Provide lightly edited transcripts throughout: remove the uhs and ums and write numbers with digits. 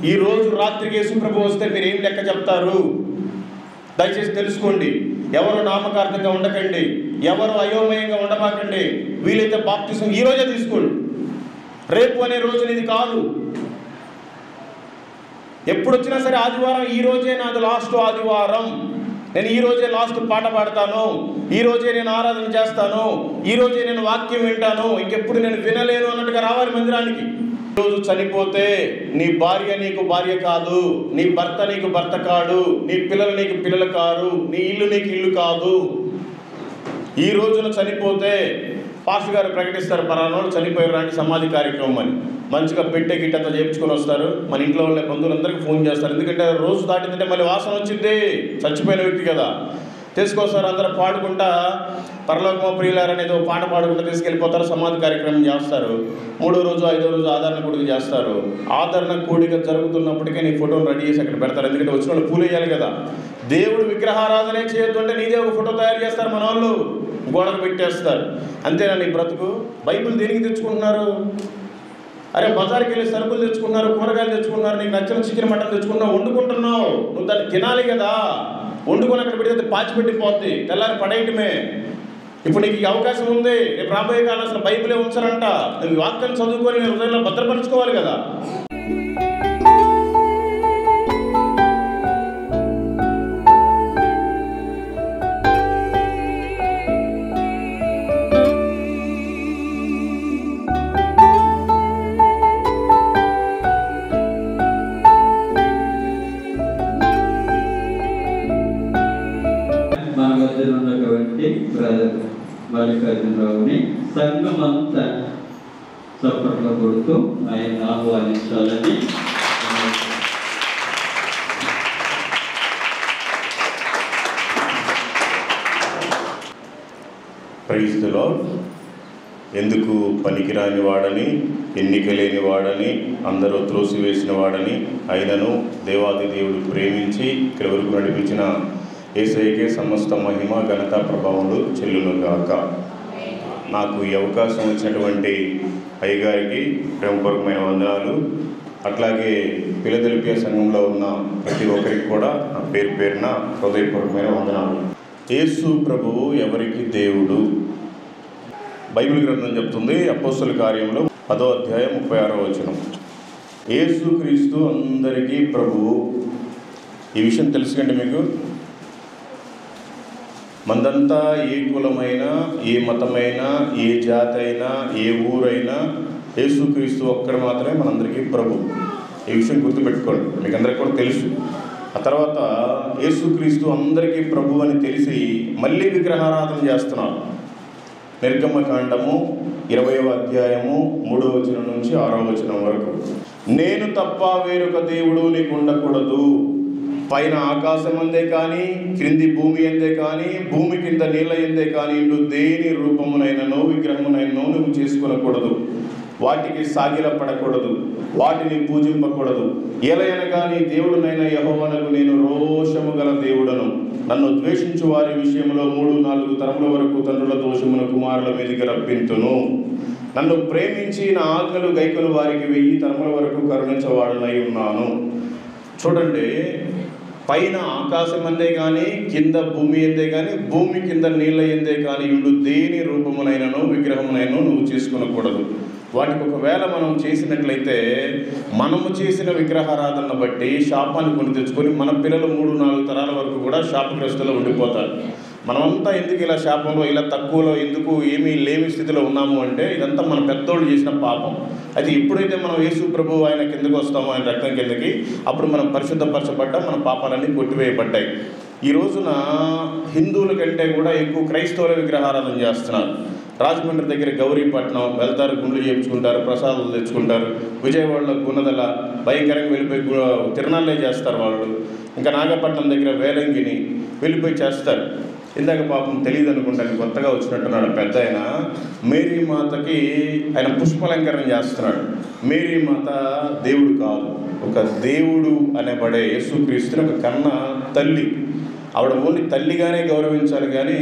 ఈ రోజు రాత్రికి యేసు ప్రభు వస్తే మీరు ఏం లెక్క చెప్తారు? దయచేసి తెలుసుకోండి. ఎవరు నామకార్థంగా ఉండకండి, ఎవరు అయోమయంగా ఉండబాకండి. వీలైతే బాప్తిసం ఈ రోజే తీసుకోండి. రేపు అనే రోజు ఇది కాదు. ఎప్పుడు వచ్చినా సరే ఆదివారం ఈ రోజే నాది లాస్ట్ ఆదివారం, నేను ఈ రోజే లాస్ట్ పాట పాడతాను, ఈ రోజే నేను ఆరాధన చేస్తాను, ఈ రోజే నేను వాక్యం వింటాను, ఇంకెప్పుడు నేను వినలేను అన్నట్టుగా రావాలి మందిరానికి. ఈరోజు చనిపోతే నీ భార్య నీకు భార్య కాదు, నీ భర్త నీకు భర్త కాడు, నీ పిల్లలు నీకు పిల్లలు కాదు, నీ ఇల్లు నీకు ఇల్లు కాదు. ఈ రోజున చనిపోతే పాస్టర్ గారు ప్రకటిస్తారు, పలానాడు చనిపోయారు రాంటి సమాధి కార్యక్రమం అని. మంచిగా పెట్టే గిట్టంతా చేయించుకొని వస్తారు. మన ఇంట్లో వాళ్ళ బంధువులందరికీ ఫోన్ చేస్తారు. ఎందుకంటే రోజు దాటిందంటే మళ్ళీ వాసన వచ్చింది, చచ్చిపోయిన వ్యక్తి కదా. తీసుకొస్తారు, అందరూ పాడుకుంటా పరలోకమో ప్రియులారా అనేది ఒక పాట పాడుకుంటూ తీసుకెళ్ళిపోతారు. సమాధి కార్యక్రమం చేస్తారు. 3వ రోజు 5వ రోజు ఆదరణ కూడిక చేస్తారు. ఆదరణ కూడిక జరుగుతున్నప్పటికే నీ ఫోటోను రెడీ చేసి అక్కడ పెడతారు. ఎందుకంటే వచ్చిన వాళ్ళు పూలు వేయాలి కదా. దేవుడు విగ్రహారాధనే చేయొద్దు అంటే నీదే ఒక ఫోటో తయారు చేస్తారు మన వాళ్ళు, గోడకు పెట్టేస్తారు. అంతేనా నీ బ్రతుకు? బైబిల్ దేనికి తెచ్చుకుంటున్నారు? అరే బజార్కి వెళ్ళి సరుకులు తెచ్చుకున్నారు, కూరగాయలు తెచ్చుకున్నారు, నీకు నచ్చిన చికెన్ మటన్ తెచ్చుకున్నావు, వండుకుంటున్నావు. నువ్వు దాన్ని తినాలి కదా. వండుకొని అక్కడ పెడితే పాచిపెట్టిపోద్ది, తెల్లారి పడేయటమే. ఇప్పుడు నీకు ఈ అవకాశం ఉంది. రేపు రాబోయే కాలం అసలు బైబిలే ఉంచరంట. నువ్వు వాక్యాన్ని చదువుకొని నీ హృదయంలో భద్రపరచుకోవాలి కదా. మల్లికార్జునరావుని సంఘమంతా చప్పట్లు కొడుతూ ఆయన ఆహ్వానించాలని. Praise the lord. ఎందుకు పనికిరాని వాడని, ఎన్నిక లేని వాడని, అందరూ త్రోసివేసిన వాడని, అయినను దేవాది దేవుడు ప్రేమించి ఇక్కడి వరకు నడిపించిన యేసయ్యకే సమస్త మహిమ ఘనత ప్రభావములు చెల్లునుగాక. నాకు ఈ అవకాశం ఇచ్చినటువంటి అయ్యగారికి ప్రేమపూర్వకమైన వందనాలు. అట్లాగే ఫిలదెల్ఫియా సంఘంలో ఉన్న ప్రతి ఒక్కరికి కూడా నా పేరు పేరున హృదయపూర్వకమైన వందనాలు. యేసు ప్రభువు ఎవరికి దేవుడు? బైబిల్ గ్రంథం చెప్తుంది, అపోస్తలుల కార్యంలో 10వ అధ్యాయం 36వ వచనం. యేసు క్రీస్తు అందరికీ ప్రభువు. ఈ విషయం తెలుసుకండి మీకు. మందంతా ఏ కులమైనా, ఏ మతమైనా, ఏ జాతి అయినా, ఏ ఊరైనా యేసుక్రీస్తు ఒక్కడు మాత్రమే మనందరికీ ప్రభు. ఈ విషయం గుర్తుపెట్టుకోండి, మీకు అందరికీ కూడా తెలుసు. ఆ తర్వాత యేసుక్రీస్తు అందరికీ ప్రభు అని తెలిసి మళ్ళీ విగ్రహారాధన చేస్తున్నారు. నిర్గమకాండము 20వ అధ్యాయము 3వ వచనం నుంచి 6వ వచనం వరకు. నేను తప్ప వేరొక దేవుడు నీకు ఉండకూడదు. పైన ఆకాశం అందే కానీ, క్రింది భూమి అందే కానీ, భూమి కింద నీళ్ళ ఎందే కానీ నువ్వు దేని రూపమునైనను విగ్రహమునైనను నువ్వు చేసుకొనకూడదు. వాటికి సాగిలపడకూడదు, వాటిని పూజింపకూడదు. ఎలయనగా నీ దేవుడునైన యెహోవానకు నేను రోషము గల దేవుడను. నన్ను ద్వేషించు వారి విషయంలో 3-4 తరముల వరకు తండ్రుల దోషమును కుమారుల మీదకి రప్పింతును. నన్ను ప్రేమించి నా ఆజ్ఞలు గైకొను వారికి 1000 తరముల వరకు కరుణించవాడనై ఉన్నాను. చూడండి, పైన ఆకాశం అందే కానీ, కింద భూమి ఎందే కానీ, భూమి కింద నీళ్ళ ఎందే కానీ ఇండు దేని రూపమునైనను విగ్రహమునైనను నువ్వు చేసుకొనకూడదు. వాటికి ఒకవేళ మనం చేసినట్లయితే మనము చేసిన విగ్రహారాధనను బట్టి శాపాన్ని కొని తెచ్చుకొని మన పిల్లలు 3-4 తరాల వరకు కూడా శాపగ్రస్తులో ఉండిపోతారు. మనమంతా ఎందుకు ఇలా శాపంలో, ఇలా తక్కువలో, ఎందుకు ఏమీ లేని స్థితిలో ఉన్నాము అంటే ఇదంతా మన పెద్దోళ్ళు చేసిన పాపం. అయితే ఎప్పుడైతే మనం యేసు ప్రభు ఆయన కిందకు వస్తామో, ఆయన రక్తం కిందకి, అప్పుడు మనం పరిశుద్ధపరచబడ్డాం, మన పాపాలన్నీ కొట్టివేయబడ్డాయి. ఈ రోజున హిందువుల కంటే కూడా ఎక్కువ క్రైస్తవుల విగ్రహారాధన చేస్తున్నారు. రాజమండ్రి దగ్గర గౌరీపట్నం వెళ్తారు, గుండ్లు చేయించుకుంటారు, ప్రసాదాలు తెచ్చుకుంటారు. విజయవాడలో గుణదల భయంకరంగా వెళ్ళిపోయి తిరణాలే చేస్తారు వాళ్ళు. ఇంకా నాగపట్నం దగ్గర వేలంగిని వెళ్ళిపోయి చేస్తారు. ఇందాక పాపం తెలియదు అనుకుంటాను, కొత్తగా వచ్చినట్టున్నాడు పెద్ద ఆయన. మేరీ మాతకి ఆయన పుష్పలంకరణ చేస్తున్నాడు. మేరీ మాత దేవుడు కాదు, ఒక దేవుడు అనేబడే యేసుక్రీస్తుని ఒక కన్న తల్లి. ఆవిడ ఓన్లీ తల్లిగానే గౌరవించాలి కానీ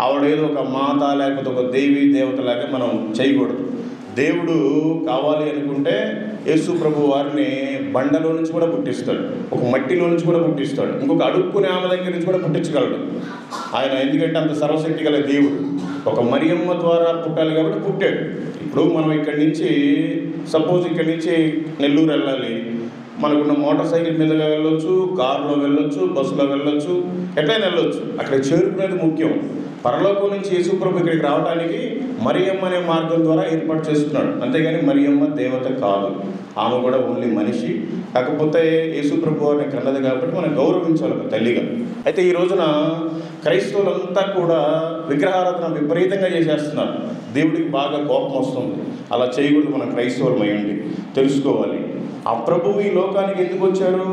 ఆవిడ ఏదో ఒక మాత లేకపోతే ఒక దేవి దేవతలాగా మనం చేయకూడదు. దేవుడు కావాలి అనుకుంటే యేసు ప్రభు వారిని బండలో నుంచి కూడా పుట్టిస్తాడు, ఒక మట్టిలో నుంచి కూడా పుట్టిస్తాడు, ఇంకొక అడుక్కునే ఆమె దగ్గర నుంచి కూడా పుట్టించగలడు ఆయన. ఎందుకంటే అంత సర్వశక్తి గల దేవుడు. ఒక మరియమ్మ ద్వారా పుట్టాలి కాబట్టి పుట్టాడు. ఇప్పుడు మనం ఇక్కడి నుంచి సపోజ్ ఇక్కడి నుంచి నెల్లూరు వెళ్ళాలి, మనకున్న మోటార్ సైకిల్ మీద వెళ్ళొచ్చు, కారులో వెళ్ళొచ్చు, బస్సులో వెళ్ళొచ్చు, ఎట్లయినా వెళ్ళొచ్చు. అక్కడ చేరుకునేది ముఖ్యం. పరలోకం నుంచి యేసుప్రభు ఇక్కడికి రావడానికి మరియమ్మ అనే మార్గం ద్వారా ఏర్పాటు చేస్తున్నాడు. అంతేగాని మరియమ్మ దేవత కాదు, ఆమె కూడా ఓన్లీ మనిషి. కాకపోతే యేసుప్రభు అనే కన్నది కాబట్టి మనం గౌరవించాలి ఒక తల్లిగా. అయితే ఈ రోజున క్రైస్తవులంతా కూడా విగ్రహారాధన విపరీతంగా చేసేస్తున్నారు. దేవుడికి బాగా కోపం వస్తుంది. అలా చేయకూడదు. మనం క్రైస్తవులమైండి తెలుసుకోవాలి. ఆ ప్రభువు ఈ లోకానికి ఎందుకు వచ్చారు?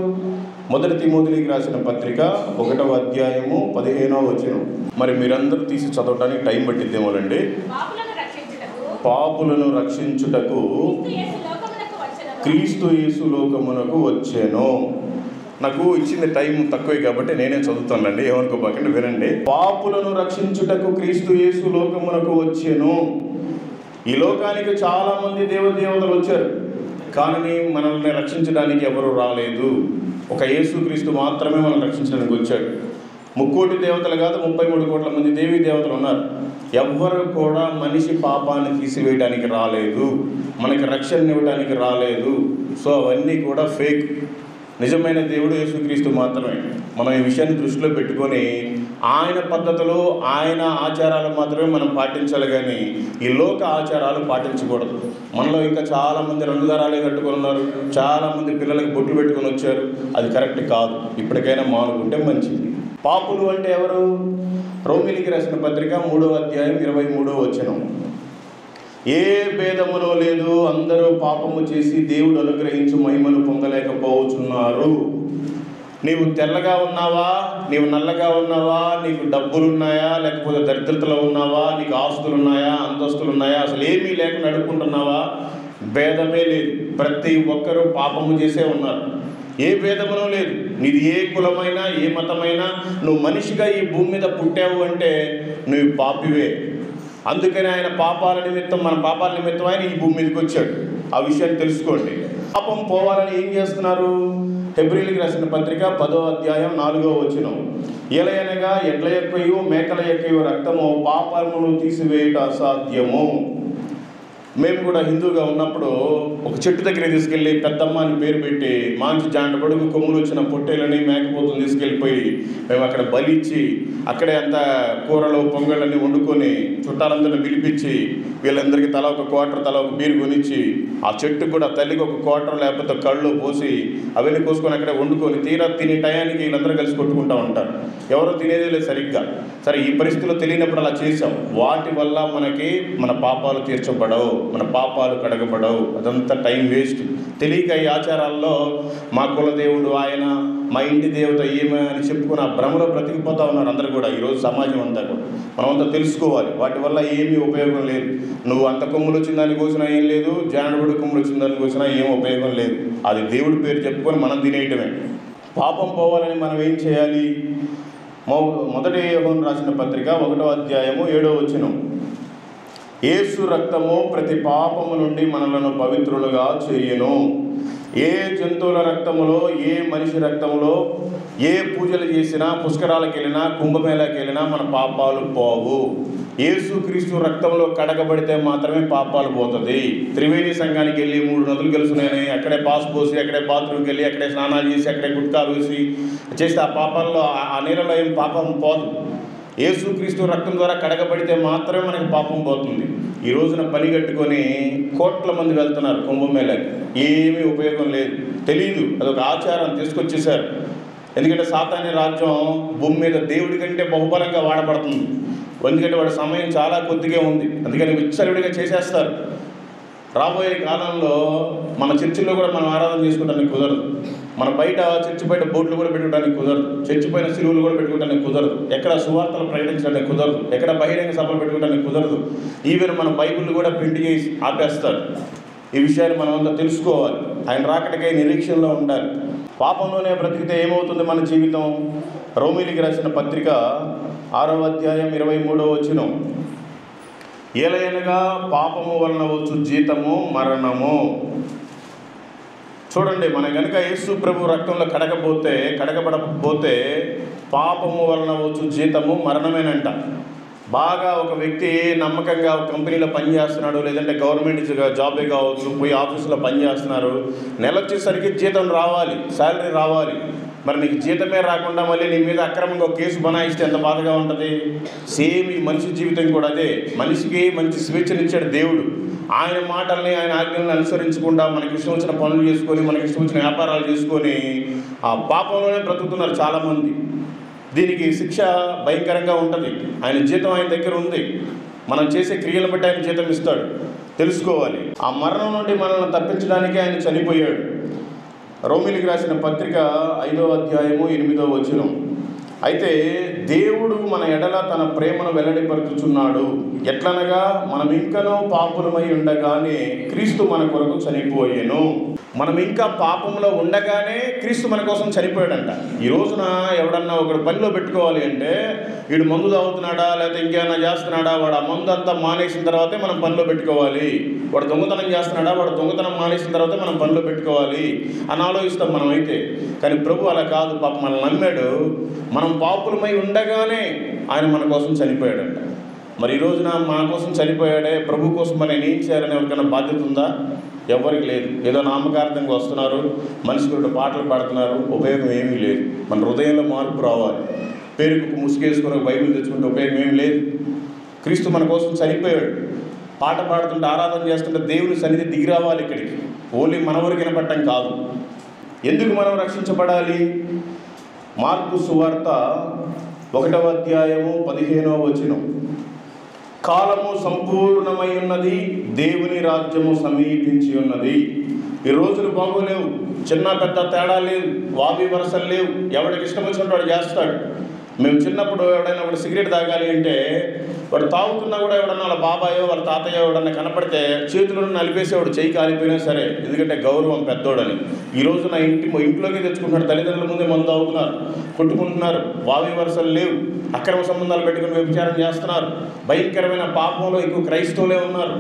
మొదటి తిమోతికి రాసిన పత్రిక 1వ అధ్యాయము 15వ వచనం. మరి మీరందరూ తీసి చదవడానికి టైం పట్టిద్దేమోనండి. పాపులను రక్షించుటకు క్రీస్తు యేసు లోకమునకు వచ్చెను. నాకు ఇచ్చిన టైం తక్కువే కాబట్టి నేనే చదువుతానండి, ఏమనుకోబాకండి, వినండి. పాపులను రక్షించుటకు క్రీస్తు యేసు లోకమునకు వచ్చెను. ఈ లోకానికి చాలామంది దేవతలు వచ్చారు, కానీ మనల్ని రక్షించడానికి ఎవరు రాలేదు. ఒక యేసుక్రీస్తు మాత్రమే మనల్ని రక్షించడానికి వచ్చాడు. 3 కోటి దేవతలు కాదు, 33 కోట్ల మంది దేవీ దేవతలు ఉన్నారు. ఎవ్వరు కూడా మనిషి పాపాన్ని తీసివేయడానికి రాలేదు, మనకి రక్షణ ఇవ్వడానికి రాలేదు. సో అవన్నీ కూడా ఫేక్. నిజమైన దేవుడు యేసుక్రీస్తు మాత్రమే. మనం ఈ విషయాన్ని దృష్టిలో పెట్టుకొని ఆయన పద్ధతులు, ఆయన ఆచారాలు మాత్రమే మనం పాటించాలి, కానీ ఈ లోక ఆచారాలు పాటించకూడదు. మనలో ఇంకా చాలామంది రంగుదారాలే కట్టుకొని ఉన్నారు, చాలామంది పిల్లలకి బొట్లు పెట్టుకొని వచ్చారు. అది కరెక్ట్ కాదు. ఇప్పటికైనా మానుకుంటే మంచిది. పాపులు అంటే ఎవరు? రోమీలికి రాసిన పత్రిక 3వ అధ్యాయం 23వ వచనం. ఏ భేదమునో లేదు, అందరూ పాపము చేసి దేవుడు అనుగ్రహించు మహిమను పొందలేకపోతున్నారు. నీవు తెల్లగా ఉన్నావా, నీవు నల్లగా ఉన్నావా, నీకు డబ్బులున్నాయా, లేకపోతే దరిద్రతలో ఉన్నావా, నీకు ఆస్తులు ఉన్నాయా, అంతస్తులు ఉన్నాయా, అసలు ఏమీ లేకుండా అడుక్కుంటున్నావా, భేదమే లేదు. ప్రతి ఒక్కరూ పాపము చేసే ఉన్నారు. ఏ భేదమునో లేదు. నీది ఏ కులమైనా, ఏ మతమైనా, నువ్వు మనిషిగా ఈ భూమి మీద పుట్టావు అంటే నువ్వు పాపివే. అందుకని ఆయన పాపాల నిమిత్తం, మన పాపాల నిమిత్తం ఆయన ఈ భూమి మీదకి వచ్చాడు. ఆ విషయాన్ని తెలుసుకోండి. పాపం పోవాలని ఏం చేస్తున్నారు? హెబ్రీయులకు రాసిన పత్రిక 10వ అధ్యాయం 4వ వచనం. ఎలయనగా ఎడ్ల యొక్కయు మేకల యొక్కయు రక్తము పాపమును తీసివేయుట అసాధ్యము. మేము కూడా హిందూగా ఉన్నప్పుడు ఒక చెట్టు దగ్గర తీసుకెళ్ళి పెద్దమ్మ అని పేరు పెట్టి మంచి జాండ పొడుగు కొమ్ములు వచ్చిన పొట్టేలని మేకపోతుని తీసుకెళ్ళిపోయి మేము అక్కడ బలిచ్చి అక్కడే అంతా కూరలు పొంగళ్ళని వండుకొని చుట్టాలందరినీ పిలిపించి వీళ్ళందరికీ తల ఒక క్వార్టర్, తల ఒక బీరు కొనిచ్చి ఆ చెట్టుకు కూడా తల్లికి ఒక క్వార్టర్ లేకపోతే కళ్ళు పోసి అవన్నీ కోసుకొని అక్కడే వండుకొని తీరా తినే టయానికి వీళ్ళందరూ కలిసి కొట్టుకుంటూ ఉంటారు. ఎవరో తినేదే లేదు సరిగ్గా. సరే, ఈ పరిస్థితుల్లో తెలియనప్పుడు అలా చేసాం. వాటి వల్ల మనకి మన పాపాలు తీర్చబడవు, మన పాపాలు కడగబడవు. అదంతా టైం వేస్ట్. తెలియక ఈ ఆచారాల్లో మా కుల దేవుడు ఆయన, మా ఇంటి దేవత ఏమే అని చెప్పుకుని ఆ భ్రమలో బ్రతికిపోతూ ఉన్నారు అందరూ కూడా. ఈరోజు సమాజం అంతా కూడా మనమంతా తెలుసుకోవాలి. వాటి వల్ల ఏమీ ఉపయోగం లేదు. నువ్వు అంత కొమ్ములు వచ్చిన దానికి కోసినా ఏం లేదు, జానబడి కొమ్ములు వచ్చిన దానికి కోసినా ఏం ఉపయోగం లేదు. అది దేవుడి పేరు చెప్పుకొని మనం తినేయటమే. పాపం పోవాలని మనం ఏం చేయాలి? మొదటి యోహాను రాసిన పత్రిక 1వ అధ్యాయము 7వ వచనం. యేసు రక్తము ప్రతి పాపము నుండి మనలను పవిత్రులుగా చేయును. ఏ జంతువుల రక్తములో, ఏ మనిషి రక్తములో, ఏ పూజలు చేసినా, పుష్కరాలకు వెళ్ళినా, కుంభమేళాకి వెళ్ళినా మన పాపాలు పోవు. యేసుక్రీస్తు రక్తంలో కడగబడితే మాత్రమే పాపాలు పోతుంది. త్రివేణి సంఘానికి వెళ్ళి 3 నదులు కలుసున్నాయని అక్కడే పాస్ పోసి, అక్కడే బాత్రూమ్కి వెళ్ళి, అక్కడే స్నానాలు చేసి, అక్కడే గుట్కాలు వేసి చేస్తే ఆ పాపాల్లో, ఆ నీళ్ళలో ఏం పాపం పోదు. యేసుక్రీస్తు రక్తం ద్వారా కడగబడితే మాత్రమే మనకి పాపం పోతుంది. ఈ రోజున పని కట్టుకొని కోట్ల మంది వెళ్తున్నారు కుంభమేళాకి. ఏమీ ఉపయోగం లేదు. తెలీదు, అదొక ఆచారం తీసుకొచ్చేసారు. ఎందుకంటే సాతాను రాజ్యం భూమి మీద దేవుడి కంటే బహుబలంగా వాడబడుతుంది. ఎందుకంటే వాడి సమయం చాలా కొద్దిగా ఉంది. అందుకని విచ్చలవిడిగా చేసేస్తారు. రాబోయే కాలంలో మన చర్చిలో కూడా మనం ఆరాధన చేసుకోవడానికి కుదరదు. మన బయట చర్చి బయట బోర్డులు కూడా పెట్టుకోవడానికి కుదరదు. చర్చి పైన సిలువలు కూడా పెట్టుకోవడానికి కుదరదు. ఎక్కడ సువార్తలు ప్రకటించడానికి కుదరదు. ఎక్కడ బహిరంగ సభలు పెట్టుకోవడానికి కుదరదు. ఈవెన్ మన బైబిల్ కూడా ప్రింట్ చేసి ఆపేస్తారు. ఈ విషయాన్ని మనం అంతా తెలుసుకోవాలి. ఆయన రాకటికై నిరీక్షణలో ఉండాలి. పాపంలోనే బ్రతికితే ఏమవుతుంది మన జీవితం? రోమీలికి రాసిన పత్రిక 6వ అధ్యాయం 23వ వచనం. ఏలయనగా పాపము వలన వచ్చు జీతము మరణము. చూడండి, మనం కనుక యేసు ప్రభు రక్తంలో కడగబడకపోతే పాపము వలన వచ్చు జీతము మరణమేనంట. బాగా ఒక వ్యక్తి నమ్మకంగా ఒక కంపెనీలో పనిచేస్తున్నాడు, లేదంటే గవర్నమెంట్ జాబే కావచ్చు, పోయి ఆఫీసులో పనిచేస్తున్నారు. నెల వచ్చేసరికి జీతం రావాలి, శాలరీ రావాలి. మరి నీకు జీతమే రాకుండా మళ్ళీ నీ మీద అక్రమంగా ఒక కేసు బనాయిస్తే ఎంత బాధగా ఉంటుంది. సేమ్ ఈ మనిషి జీవితం కూడా అదే. మనిషికి మంచి స్వేచ్ఛనిచ్చాడు దేవుడు. ఆయన మాటల్ని, ఆయన ఆజ్ఞలను అనుసరించకుండా మనకి ఇష్టం వచ్చిన పనులు చేసుకొని, మనకి ఇష్టం వచ్చిన వ్యాపారాలు చేసుకొని ఆ పాపంలోనే బ్రతుకుతున్నారు చాలామంది. దీనికి శిక్ష భయంకరంగా ఉంటుంది. ఆయన జీతం ఆయన దగ్గర ఉంది. మనం చేసే క్రియలను బట్టి ఆయన జీతం ఇస్తాడు, తెలుసుకోవాలి. ఆ మరణం నుండి మనల్ని తప్పించడానికి ఆయన చనిపోయాడు. రోమీయులకు రాసిన పత్రిక 5వ అధ్యాయము 8వ వచనం. అయితే దేవుడు మన ఎడల తన ప్రేమను వెల్లడిపరుచుచున్నాడు. ఎట్లనగా మనం ఇంకనూ పాపులమై ఉండగానే క్రీస్తు మన కొరకు చనిపోయెను. మనం ఇంకా పాపంలో ఉండగానే క్రీస్తు మన కోసం చనిపోయాడంట. ఈ రోజున ఎవడన్నా ఒకడు పనిలో పెట్టుకోవాలి అంటే, వీడు మందు తాగుతున్నాడా లేకపోతే ఇంకేమైనా చేస్తున్నాడా, వాడు ఆ మందు అంతా మానేసిన తర్వాతే మనం పనిలో పెట్టుకోవాలి. వాడు దొంగతనం చేస్తున్నాడా, వాడు దొంగతనం మానేసిన తర్వాతే మనం పనిలో పెట్టుకోవాలి అని ఆలోచిస్తాం మనం అయితే. కానీ ప్రభు అలా కాదు. పాపం మనల్ని నమ్మాడు. మనం పాపులమై ఉండగానే ఆయన మన కోసం చనిపోయాడంట. మరి ఈ రోజున మన కోసం చనిపోయాడే, ప్రభు కోసం మనం ఏం చేయాలని ఎవరికైనా బాధ్యత ఉందా? ఎవరికి లేదు. ఏదో నామకార్థంగా వస్తున్నారు, మనిషి గురించి పాటలు పాడుతున్నారు, ఉపయోగం ఏమీ లేదు. మన హృదయంలో మార్పు రావాలి. పేరుకు ముసుగేసుకుని బైబిల్ తెచ్చుకుంటే ఉపయోగం ఏమీ లేదు. క్రీస్తు మన కోసం చనిపోయాడు. పాట పాడుతుంటే, ఆరాధన చేస్తుంటే దేవుని సన్నిధి దిగి రావాలి ఇక్కడికి. ఓన్లీ మన ఊరికి వినపడటం కాదు. ఎందుకు మనం రక్షించబడాలి? మార్కు సువార్త 1వ అధ్యాయము 15వ వచనం. కాలము సంపూర్ణమై ఉన్నది, దేవుని రాజ్యము సమీపించి ఉన్నది. ఈ రోజులు బాగోలేవు. చిన్న పెద్ద తేడా లేదు, వావి వరసలు లేవు. ఎవడికి ఇష్టం వచ్చినట్టు వాడు చేస్తాడు. మేము చిన్నప్పుడు ఎవడైనా ఒకటి సిగరెట్ తాగాలి అంటే, వాడు తాగుతున్నా కూడా ఎవడన్నా వాళ్ళ బాబాయో వాళ్ళ తాతయ్యో ఎవడన్నా కనపడితే చేతులను నలిపేసేవాడు, చేయి కాలిపోయినా సరే. ఎందుకంటే గౌరవం పెద్దోడని. ఈ రోజు నా ఇంట్లోకి తెచ్చుకుంటున్నాడు. తల్లిదండ్రుల ముందే మందు తాగుతున్నారు, కొట్టుకుంటున్నారు. వావి వరసలు లేవు. అక్రమ సంబంధాలు పెట్టుకుని వ్యభిచారం చేస్తున్నారు. భయంకరమైన పాపంలో ఎక్కువ క్రైస్తవులే ఉన్నారు.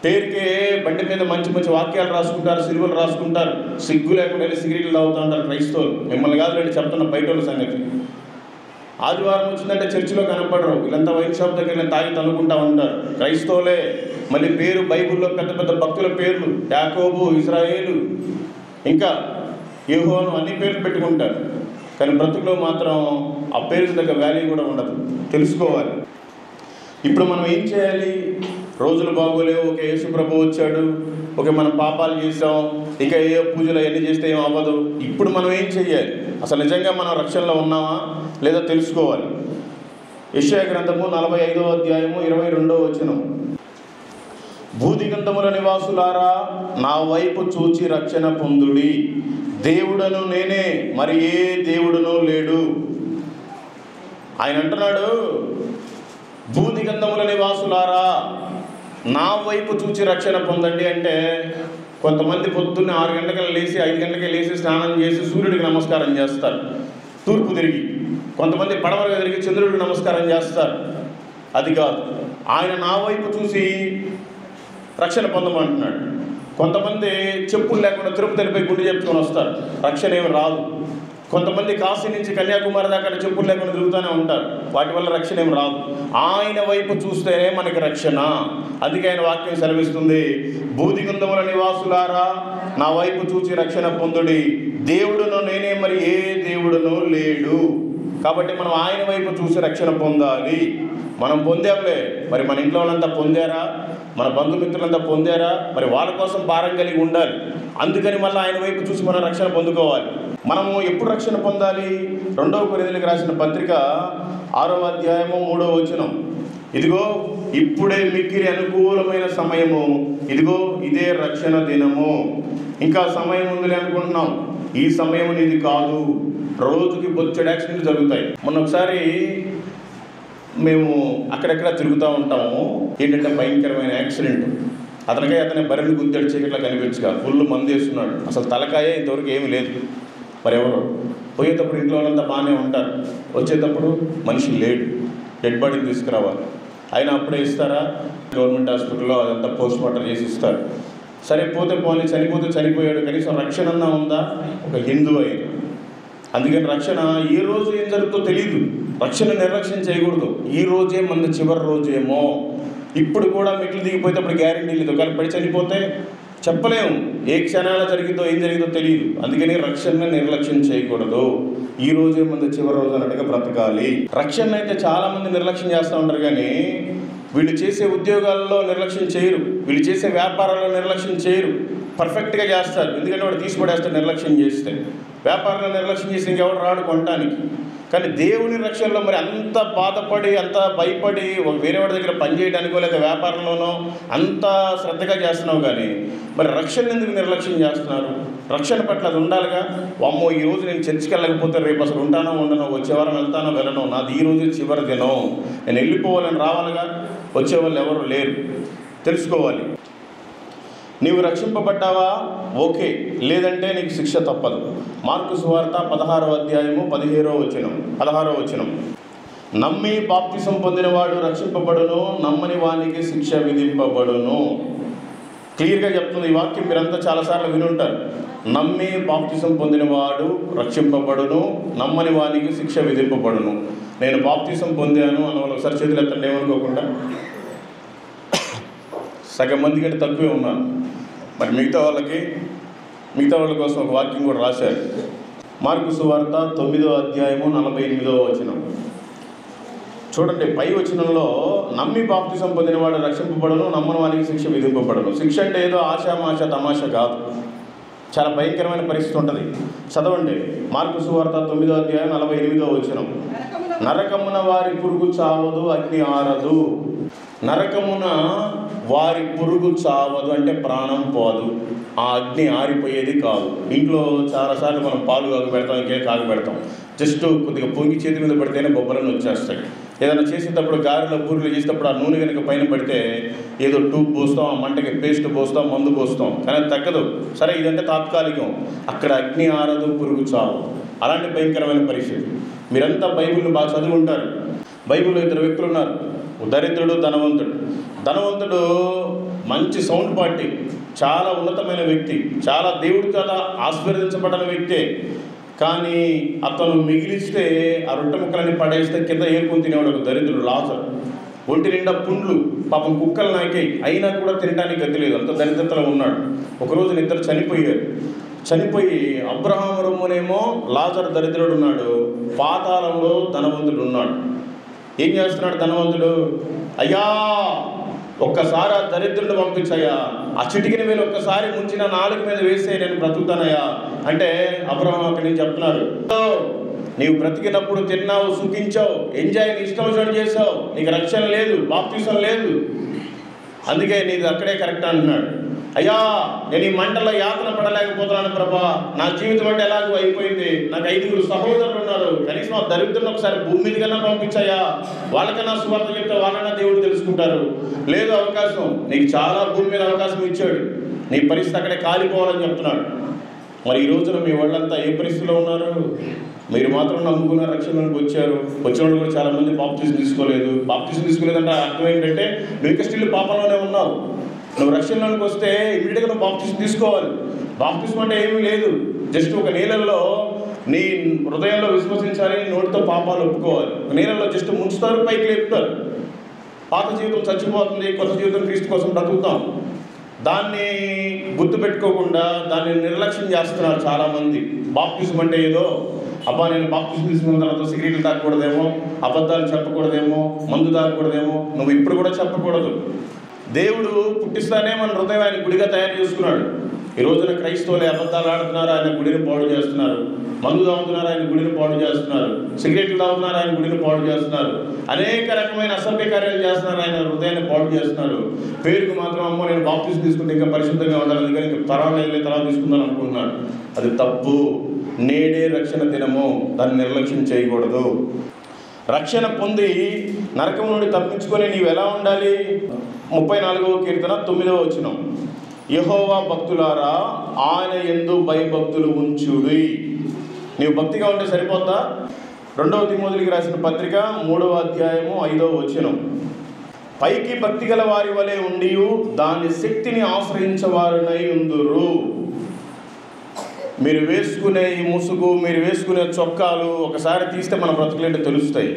పేరుకే బండి మీద మంచి మంచి వాక్యాలు రాసుకుంటారు, సిలువలు రాసుకుంటారు. సిగ్గు లేకుండా వెళ్ళి సిగరెట్లు తాగుతూ ఉంటారు క్రైస్తవులు. మిమ్మల్ని కాదు వెళ్ళి చెప్తున్న బయట వాళ్ళ సంగతి. ఆదివారం వచ్చిందంటే చర్చిలో కనపడరు. వీళ్ళంతా వైన్ షాప్ దగ్గర తాగి తన్నుకుంటా ఉంటారు. క్రైస్తవులే. మళ్ళీ పేరు బైబిల్లో పెద్ద పెద్ద భక్తుల పేర్లు, యాకోబు, ఇజ్రాయేలు, ఇంకా యెహోవాను అన్ని పేర్లు పెట్టుకుంటారు. కానీ బ్రతుకులో మాత్రం ఆ పేరుకి దగ్గర వాల్యూ కూడా ఉండదు. తెలుసుకోవాలి. ఇప్పుడు మనం ఏం చేయాలి? రోజులు బాగోలేవు. ఒక యేసు ప్రభు వచ్చాడు, ఓకే మనం పాపాలు చేసాం, ఇంకా ఏ పూజలు అవన్నీ చేస్తే ఏం అవ్వదు. ఇప్పుడు మనం ఏం చేయాలి? అసలు నిజంగా మనం రక్షణలో ఉన్నామా లేదా తెలుసుకోవాలి. యెషయా గ్రంథము 45వ అధ్యాయము 22వ వచనం. భూదిగంధముల నివాసులారా, నా వైపు చూచి రక్షణ పొందుడి. దేవుడను నేనే, మరి ఏ దేవుడునూ లేడు. ఆయన అంటున్నాడు, భూదిగంధముల నివాసులారా, నా వైపు చూచి రక్షణ పొందండి అంటే, కొంతమంది పొద్దున్నే 6 గంటలకు లేచి 5 గంటలకే లేచి స్నానం చేసి సూర్యుడికి నమస్కారం చేస్తారు తూర్పు తిరిగి. కొంతమంది పడమరగా తిరిగి చంద్రుడికి నమస్కారం చేస్తారు. అది కాదు. ఆయన నా వైపు చూసి రక్షణ పొందమంటున్నాడు. కొంతమంది చెప్పులు లేకుండా తిరుపతి వెళ్ళిపోయి గుండె చెప్పుకొని వస్తారు, రక్షణ ఏమి రాదు. కొంతమంది కాశీ నుంచి కన్యాకుమారి దాకా చెప్పులు లేకుండా తిరుగుతూనే ఉంటారు, వాటి వల్ల రక్షణ ఏమి రాదు. ఆయన వైపు చూస్తేనే మనకి రక్షణ. అందుకే ఆయన వాక్యం సెలవిస్తుంది, భూదిగంధముల నివాసులారా, నా వైపు చూసి రక్షణ పొందుడి. దేవుడును నేనే, మరి ఏ దేవుడును లేడు. కాబట్టి మనం ఆయన వైపు చూసి రక్షణ పొందాలి. మనం పొందాంలే, మరి మన ఇంట్లో వాళ్ళంతా పొందారా? మన బంధుమిత్రులంతా పొందారా? మరి వాళ్ళ కోసం భారం కలిగి ఉండాలి. అందుకని మళ్ళీ ఆయన వైపు చూసి మనం రక్షణ పొందుకోవాలి. మనము ఎప్పుడు రక్షణ పొందాలి? 2వ కొరింథీయులకు రాసిన పత్రిక 6వ అధ్యాయము 3వ వచనం. ఇదిగో ఇప్పుడే మిక్కిలి అనుకూలమైన సమయము, ఇదిగో ఇదే రక్షణ దినము. ఇంకా సమయం ఉందని అనుకుంటున్నాం. ఈ సమయం ఇది కాదు. రోజుకి బొచ్చడి యాక్సిడెంట్లు జరుగుతాయి. మొన్న ఒకసారి మేము అక్కడెక్కడ తిరుగుతూ ఉంటాము. ఏంటంటే భయంకరమైన యాక్సిడెంట్. అతనే బరిని గుద్దాడు, చీకట్లో కనిపించగా ఫుల్ మందు వేస్తున్నాడు. అసలు తలకాయ ఇంతవరకు ఏమీ లేదు. మరి ఎవరు పోయేటప్పుడు ఇంట్లో వాళ్ళంతా బాగానే ఉంటారు, వచ్చేటప్పుడు మనిషి లేడు, డెడ్ బాడీని తీసుకురావాలి. అయినా అప్పుడే ఇస్తారా? గవర్నమెంట్ హాస్పిటల్లో అదంతా పోస్ట్ మార్టం చేసి ఇస్తారు. సరే పోతే పోనీ, చనిపోతే చనిపోయాడు, కనీసం రక్షణ అన్నా ఉందా? ఒక హిందూ అయినా. అందుకని రక్షణ ఏ రోజు ఏం జరుగుతుందో తెలియదు. రక్షణ నిర్లక్ష్యం చేయకూడదు. ఈ రోజే మన చివరి రోజేమో. ఇప్పుడు కూడా మెట్లు దిగిపోతే అప్పుడు గ్యారెంటీ లేదు. ఒకవేళ పడి చనిపోతే చెప్పలేము. ఏ క్షణాల జరిగిందో ఏం జరిగిందో తెలియదు. అందుకని రక్షణ నిర్లక్ష్యం చేయకూడదు. ఈ రోజే మన చివరి రోజు అన్నట్టుగా బ్రతకాలి. రక్షణ అయితే చాలామంది నిర్లక్ష్యం చేస్తూ ఉంటారు, కానీ వీళ్ళు చేసే ఉద్యోగాల్లో నిర్లక్ష్యం చేయరు, వీళ్ళు చేసే వ్యాపారాల్లో నిర్లక్ష్యం చేయరు, పర్ఫెక్ట్గా చేస్తారు. ఎందుకంటే వాడు తీసిపడేస్తారు నిర్లక్ష్యం చేస్తే. వ్యాపారంలో నిర్లక్ష్యం చేసి ఇంకెవడు రాడు కొనడానికి. కానీ దేవుని రక్షణలో మరి అంత బాధపడి, అంత భయపడి వేరే వాడి దగ్గర పనిచేయడానికో లేదా వ్యాపారంలోనో అంత శ్రద్ధగా చేస్తున్నావు, కానీ మరి రక్షణ ఎందుకు నిర్లక్ష్యం చేస్తున్నారు? రక్షణ పట్ల అది ఉండాలిగా. అమ్మో ఈరోజు నేను చర్చికి వెళ్ళకపోతే రేపు అసలు ఉంటానో ఉండనో, వచ్చే వారం వెళ్తానో వెళ్ళనో, నాది ఈ రోజు చివరి దినం, నేను వెళ్ళిపోవాలని రావాలిగా. వచ్చేవాళ్ళు ఎవరు లేరు. తెలుసుకోవాలి. నీవు రక్షింపబడ్డావా? ఓకే, లేదంటే నీకు శిక్ష తప్పదు. మార్కు సువార్త 16వ అధ్యాయము 16వ వచనం. నమ్మి బాప్తిసం పొందినవాడు రక్షింపబడును, నమ్మని వానికి శిక్ష విధింపబడును. క్లియర్గా చెప్తుంది ఈ వాక్యం. మీరంతా చాలాసార్లు వినుంటారు. నమ్మి బాప్తిసం పొందినవాడు రక్షింపబడును, నమ్మని వానికి శిక్ష విధింపబడును. నేను బాప్తిసం పొందాను అన్న వాళ్ళు ఒకసారి చేతులు ఎత్తండి, ఏమనుకోకుండా. సగం మంది కంటే తక్కువే ఉన్నారు. మరి మిగతా వాళ్ళ కోసం ఒక వాక్యం కూడా రాశారు. మార్కు సువార్త 9వ అధ్యాయము 48వ వచనం చూడండి. పై వచనంలో నమ్మి బాప్తిసం పొందినవాడు రక్షింపబడును, నమ్మని వానికి శిక్ష విధింపబడును. శిక్ష అంటే ఏదో ఆశామాష తమాషా కాదు, చాలా భయంకరమైన పరిస్థితి ఉంటుంది. చదవండి. మార్కు సువార్త 9వ అధ్యాయం 48వ వచనం. నరకమున వారి పురుగు చావదు, అగ్ని ఆరదు. నరకమున వారి పురుగు చావదు అంటే ప్రాణం పోదు, ఆ అగ్ని ఆరిపోయేది కాదు. ఇంట్లో చాలాసార్లు మనం పాలు కాగబెడతాం, ఇంకే కాగబెడతాం. జస్ట్ కొద్దిగా పొంగి చేతి మీద పడితేనే బొబ్బలను వచ్చేస్తాయి. ఏదైనా చేసేటప్పుడు గారెలో పూరీలు చేసేటప్పుడు ఆ నూనె కనుక పైన పడితే ఏదో ట్యూబ్ పోస్తాం, ఆ మంటకి పేస్ట్ పోస్తాం, మందు పోస్తాం, కానీ అది తగ్గదు. సరే ఇదంటే తాత్కాలికం. అక్కడ అగ్ని ఆరదు, పురుగు చావు. అలాంటి భయంకరమైన పరిస్థితి. మీరంతా బైబిల్ని బాగా చదివి ఉంటారు. బైబిల్లో 2 వ్యక్తులు ఉన్నారు, దరిద్రుడు, ధనవంతుడు. ధనవంతుడు మంచి సౌండ్ పార్టీ, చాలా ఉన్నతమైన వ్యక్తి, చాలా దేవుడి చేత ఆశీర్వదించబడిన వ్యక్తే. కానీ అతను మిగిలిస్తే ఆ రొట్టె ముక్కలని పడేస్తే కింద ఏరుకొని తినేవాడు ఒక దరిద్రుడు, లాజరు. ఒంటి నిండా పుండ్లు, పాపం కుక్కలు నాకే, అయినా కూడా తినడానికి గతి లేదు, అంత దరిద్రతలో ఉన్నాడు. ఒకరోజు ఇద్దరు చనిపోయి అబ్రహాం రొమ్మునేమో లాజరు దరిద్రుడు ఉన్నాడు, పాతాళంలో ధనవంతుడు ఉన్నాడు. ఏం చేస్తున్నాడు ధనవంతుడు? అయ్యా ఒక్కసారి ఆ దరిద్రుడిని పంపించయ్యా, ఆ చిటికిన వేలు ఒక్కసారి ముంచిన నాలుగు మీద వేస్తే నేను బ్రతుకుతానయ్యా అంటే అబ్రహాం అక్కడి నుంచి చెప్తున్నారు, నీవు బ్రతికినప్పుడు తిన్నావు, సుఖించావు, ఎంజాయ్, నీ ఇష్టం వచ్చినట్టు చేసావు, నీకు రక్షణ లేదు, బాప్తిసం లేదు, అందుకే నీది అక్కడే కరెక్ట్ అంటున్నాడు. అయ్యా నేను ఈ మంటల్లో యాతన పడలేకపోతున్నాను ప్రభా, నా జీవితం అంటే ఎలాగో అయిపోయింది, నాకు 5 సహోదరులు ఉన్నారు, కనీసం ఆ దరిద్రులను ఒకసారి భూమి మీద కన్నా పంపించాయా, వాళ్ళకన్నా సువార్త చెప్తే వాళ్ళన్నా దేవుడు తెలుసుకుంటారు. లేదు అవకాశం, నీకు చాలా భూమి మీద అవకాశం ఇచ్చాడు, నీ పరిస్థితి అక్కడే కాలిపోవాలని చెప్తున్నాడు. మరి ఈ రోజున మీ వాళ్ళంతా ఏ పరిస్థితిలో ఉన్నారు? మీరు మాత్రం నమ్ముకున్న రక్షణలోకి వచ్చారు. వచ్చిన వాళ్ళు కూడా చాలామంది బాప్తిసం తీసుకోలేదు. బాప్తిసం తీసుకోలేదంటే అర్థం ఏంటంటే నువ్వు ఇంకా స్టిల్ పాపంలోనే ఉన్నావు. నువ్వు రక్షణలోకి వస్తే ఇమీడియట్గా నువ్వు బాప్తిసం తీసుకోవాలి. బాప్తిసం అంటే ఏమీ లేదు, జస్ట్ ఒక నీళ్ళల్లో నీ హృదయంలో విశ్వసించాలి, నోటితో పాపాలు ఒప్పుకోవాలి. నీళ్ళల్లో జస్ట్ ముంచుతారు, పైకి లేపుతారు. పాత జీవితం చచ్చిపోతుంది, కొత్త జీవితం క్రీస్తు కోసం బ్రతుకుతాం. దాన్ని గుర్తుపెట్టుకోకుండా దాన్ని నిర్లక్ష్యం చేస్తున్నారు చాలామంది. బాప్తిసం అంటే ఏదో అబ్బా నేను బాప్తిసం తీసుకున్న తర్వాత సిగరెట్లు తాగకూడదేమో, అబద్ధాలు చెప్పకూడదేమో, మందు తాగకూడదేమో, నువ్వు ఇప్పుడు కూడా చెప్పకూడదు. దేవుడు పుట్టిస్తానే మన హృదయం ఆయన గుడిగా తయారు చేసుకున్నాడు. ఈ రోజున క్రైస్తవులే అబద్ధాలు ఆడుతున్నారు, ఆయన గుడిని పాడు చేస్తున్నారు. మందు తాగుతున్నారు, ఆయన గుడిని పాడు చేస్తున్నారు. సిగరెట్లు తాగుతున్నారు, ఆయన గుడిని పాడు చేస్తున్నారు. అనేక రకమైన అసభ్య కార్యాలు చేస్తున్నారు, ఆయన హృదయాన్ని పాడు చేస్తున్నారు. పేరుకు మాత్రం అమ్మో నేను బాప్తిసం తీసుకుంటే ఇంకా పరిశుద్ధంగా ఉండాలి, అందుకని ఇంకా తరాలు తీసుకుందాం అనుకుంటున్నాడు. అది తప్పు. నేడే రక్షణ దినము, దాన్ని నిర్లక్ష్యం చేయకూడదు. రక్షణ పొంది నరకం నుండి తప్పించుకొని నీవు ఎలా ఉండాలి? 34వ కీర్తన 9వ వచనం. యెహోవా భక్తులారా ఆయన యందు భయభక్తులు ఉంచుడి. నీవు భక్తిగా ఉంటే సరిపోద్దా? 2వ తిమోతికి రాసిన పత్రిక 3వ అధ్యాయము 5వ వచనం. పైకి భక్తి గల వారి వలె ఉండి దాని శక్తిని ఆశ్రయించవారునై ఉందురు. మీరు వేసుకునే ఈ ముసుగు, మీరు వేసుకునే చొక్కాలు ఒకసారి తీస్తే మన బ్రతుకులేంటో తెలుస్తాయి.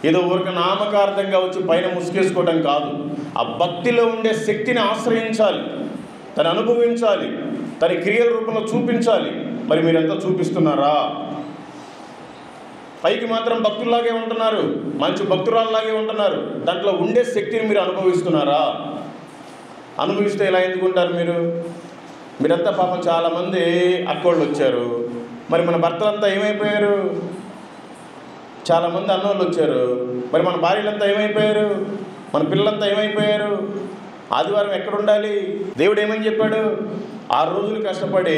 ఏదో ఊరిక నామకార్థంగా వచ్చి పైన ముసుగేసుకోవడం కాదు. ఆ భక్తిలో ఉండే శక్తిని ఆశ్రయించాలి, తను అనుభవించాలి, తన క్రియల రూపంలో చూపించాలి. మరి మీరంతా చూపిస్తున్నారా? పైకి మాత్రం భక్తుల్లాగే ఉంటున్నారు, మంచి భక్తురాల్లాగే ఉంటున్నారు, దాంట్లో ఉండే శక్తిని మీరు అనుభవిస్తున్నారా? అనుభవిస్తే ఇలా ఎందుకు ఉంటారు మీరంతా? పాపం చాలామంది అక్కోళ్ళు వచ్చారు, మరి మన భర్తలంతా ఏమైపోయారు? చాలామంది అన్నోళ్ళు వచ్చారు, మరి మన భార్యలంతా ఏమైపోయారు? మన పిల్లలంతా ఏమైపోయారు? ఆదివారం ఎక్కడ ఉండాలి? దేవుడు ఏమని చెప్పాడు? 6 రోజులు కష్టపడి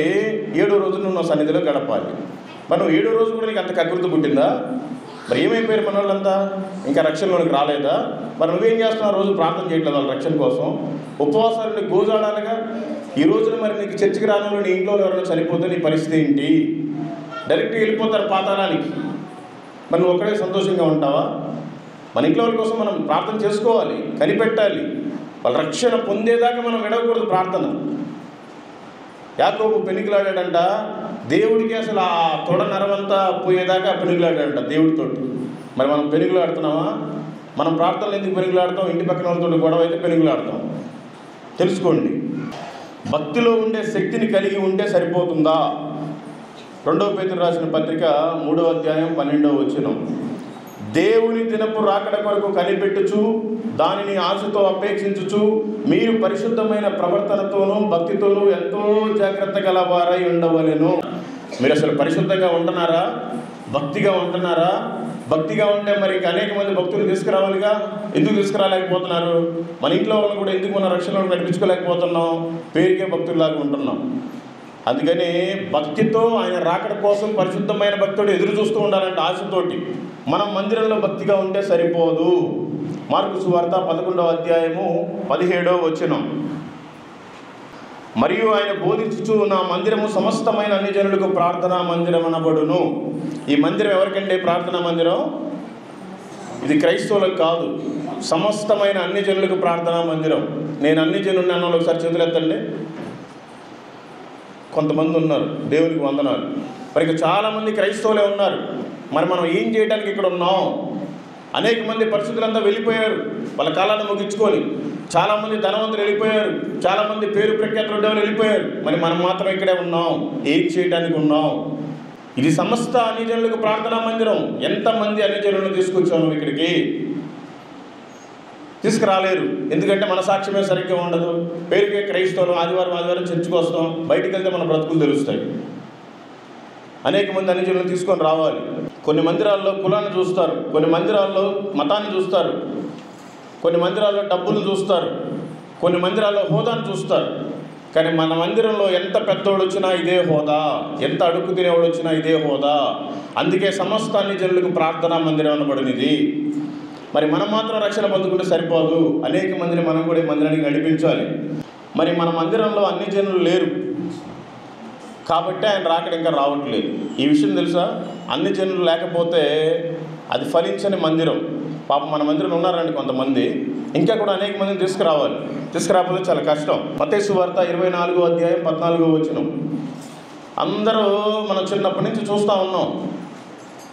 7వ రోజు నువ్వు సన్నిధిలో గడపాలి. మరి నువ్వు 7వ రోజు కూడా నీకు అంత కకృతి పుట్టిందా? మరి ఏమైపోయారు మన వాళ్ళంతా? ఇంకా రక్షణలోనికి రాలేదా? మరి నువ్వేం చేస్తున్నావు? రోజు ప్రార్థన చేయట్లేదు వాళ్ళ రక్షణ కోసం? ఉపవాసాలు గోజాడాలిగా. ఈ రోజున మరి నీకు చర్చికి రానంలో నీ ఇంట్లో ఎవరైనా చనిపోతే నీ పరిస్థితి ఏంటి? డైరెక్ట్గా వెళ్ళిపోతారు పాతాళానికి. మరి నువ్వు ఒక్కడే సంతోషంగా ఉంటావా? మన ఇంట్లో వాళ్ళ కోసం మనం ప్రార్థన చేసుకోవాలి, కనిపెట్టాలి. వాళ్ళ రక్షణ పొందేదాకా మనం విడవకూడదు ప్రార్థన. యాకోబు పెనుగులాడాడంట, దేవుడికి అసలు ఆ తొడ నరవంతా పోయేదాకా పెనుగులాడాడంట దేవుడితోటి. మరి మనం పెనుగులాడుతున్నామా? మనం ప్రార్థనలు ఎందుకు పెనుగులాడతాం? ఇంటి పక్కన వాళ్ళతో గొడవ అయితే పెనుగులాడతాం. తెలుసుకోండి, భక్తిలో ఉండే శక్తిని కలిగి ఉంటే సరిపోతుందా? 2వ పేతురు రాసిన పత్రిక 3వ అధ్యాయం 12వ వచనం, దేవుని దినపు రాకడ కొరకు కనిపెట్టుచు దానిని ఆశతో అపేక్షించుచు మీరు పరిశుద్ధమైన ప్రవర్తనతోనూ భక్తితోనూ ఎంతో జాగ్రత్త గలవారై ఉండవలెను. మీరు అసలు పరిశుద్ధంగా ఉంటున్నారా? భక్తిగా ఉంటున్నారా? భక్తిగా ఉంటే మరి అనేక మంది భక్తులు తీసుకురావాలిగా. ఎందుకు తీసుకురాలేకపోతున్నారు? మన ఇంట్లో వాళ్ళని కూడా ఎందుకు మన రక్షణలో నడిపించుకోలేకపోతున్నాం? పేరుకే భక్తుల్లాగా ఉంటున్నాం. అందుకని భక్తితో ఆయన రాకడ కోసం పరిశుద్ధమైన భక్తుడు ఎదురు చూస్తూ ఉండాలంటే ఆశతోటి. మనం మందిరంలో భక్తిగా ఉంటే సరిపోదు. మార్కు సువార్త 11వ అధ్యాయము 17వ వచనం, మరియు ఆయన బోధించుచు నా మందిరము సమస్తమైన అన్ని జనులకు ప్రార్థనా మందిరం అనబడును. ఈ మందిరం ఎవరికంటే ప్రార్థనా మందిరం? ఇది క్రైస్తవులకు కాదు, సమస్తమైన అన్ని జనులకు ప్రార్థనా మందిరం. నేను అన్ని జనులు అన్న ఒకసారి చేతులు ఎత్తండి. కొంతమంది ఉన్నారు, దేవునికి వందనాలు. మరి ఇక చాలామంది క్రైస్తవులే ఉన్నారు. మరి మనం ఏం చేయడానికి ఇక్కడ ఉన్నాం? అనేక మంది పరిస్థితులంతా వెళ్ళిపోయారు, వాళ్ళ కాలాన్ని ముగించుకొని. చాలామంది ధనవంతులు వెళ్ళిపోయారు, చాలామంది పేరు ప్రఖ్యాతులు ఉండేవాళ్ళు వెళ్ళిపోయారు. మరి మనం మాత్రం ఇక్కడే ఉన్నాం. ఏం చేయడానికి ఉన్నాం? ఇది సమస్త అన్ని జనులకు ప్రార్థనా మందిరం. ఎంతమంది అన్ని జనులను తీసుకొచ్చాము ఇక్కడికి? తీసుకురాలేరు. ఎందుకంటే మన సాక్ష్యమే సరిగ్గా ఉండదు. పేరుకే క్రైస్తవులు, ఆదివారం చర్చికి వస్తాం, బయటికి వెళ్తే మన బ్రతుకులు తెలుస్తాయి. అనేక మంది అన్ని జనులను తీసుకొని రావాలి. కొన్ని మందిరాల్లో కులాన్ని చూస్తారు, కొన్ని మందిరాల్లో మతాన్ని చూస్తారు, కొన్ని మందిరాల్లో డబ్బులు చూస్తారు, కొన్ని మందిరాల్లో హోదాను చూస్తారు. కానీ మన మందిరంలో ఎంత పెద్దోడు వచ్చినా ఇదే హోదా, ఎంత అడుగు తినేవాడు వచ్చినా ఇదే హోదా. అందుకే సమస్త అన్ని జనులకు ప్రార్థనా మందిరం అనబడినది. మరి మనం మాత్రం రక్షణ పొందుకుంటే సరిపోదు, అనేక మందిని మనం కూడా ఈ మందిరానికి నడిపించాలి. మరి మన మందిరంలో అన్ని జనులు లేరు కాబట్టి ఆయన రాకడ ఇంకా రావట్లేదు. ఈ విషయం తెలుసా? అన్ని జనులు లేకపోతే అది ఫలించని మందిరం. పాపం మన మందిరంలో ఉన్నారండి కొంతమంది, ఇంకా కూడా అనేక మందిని తీసుకురావాలి. తీసుకురాకపోతే చాలా కష్టం. మత్తయి సువార్త 24వ అధ్యాయం 14వ వచనం, అందరూ మనం చిన్నప్పటి నుంచి చూస్తూ ఉన్నాం.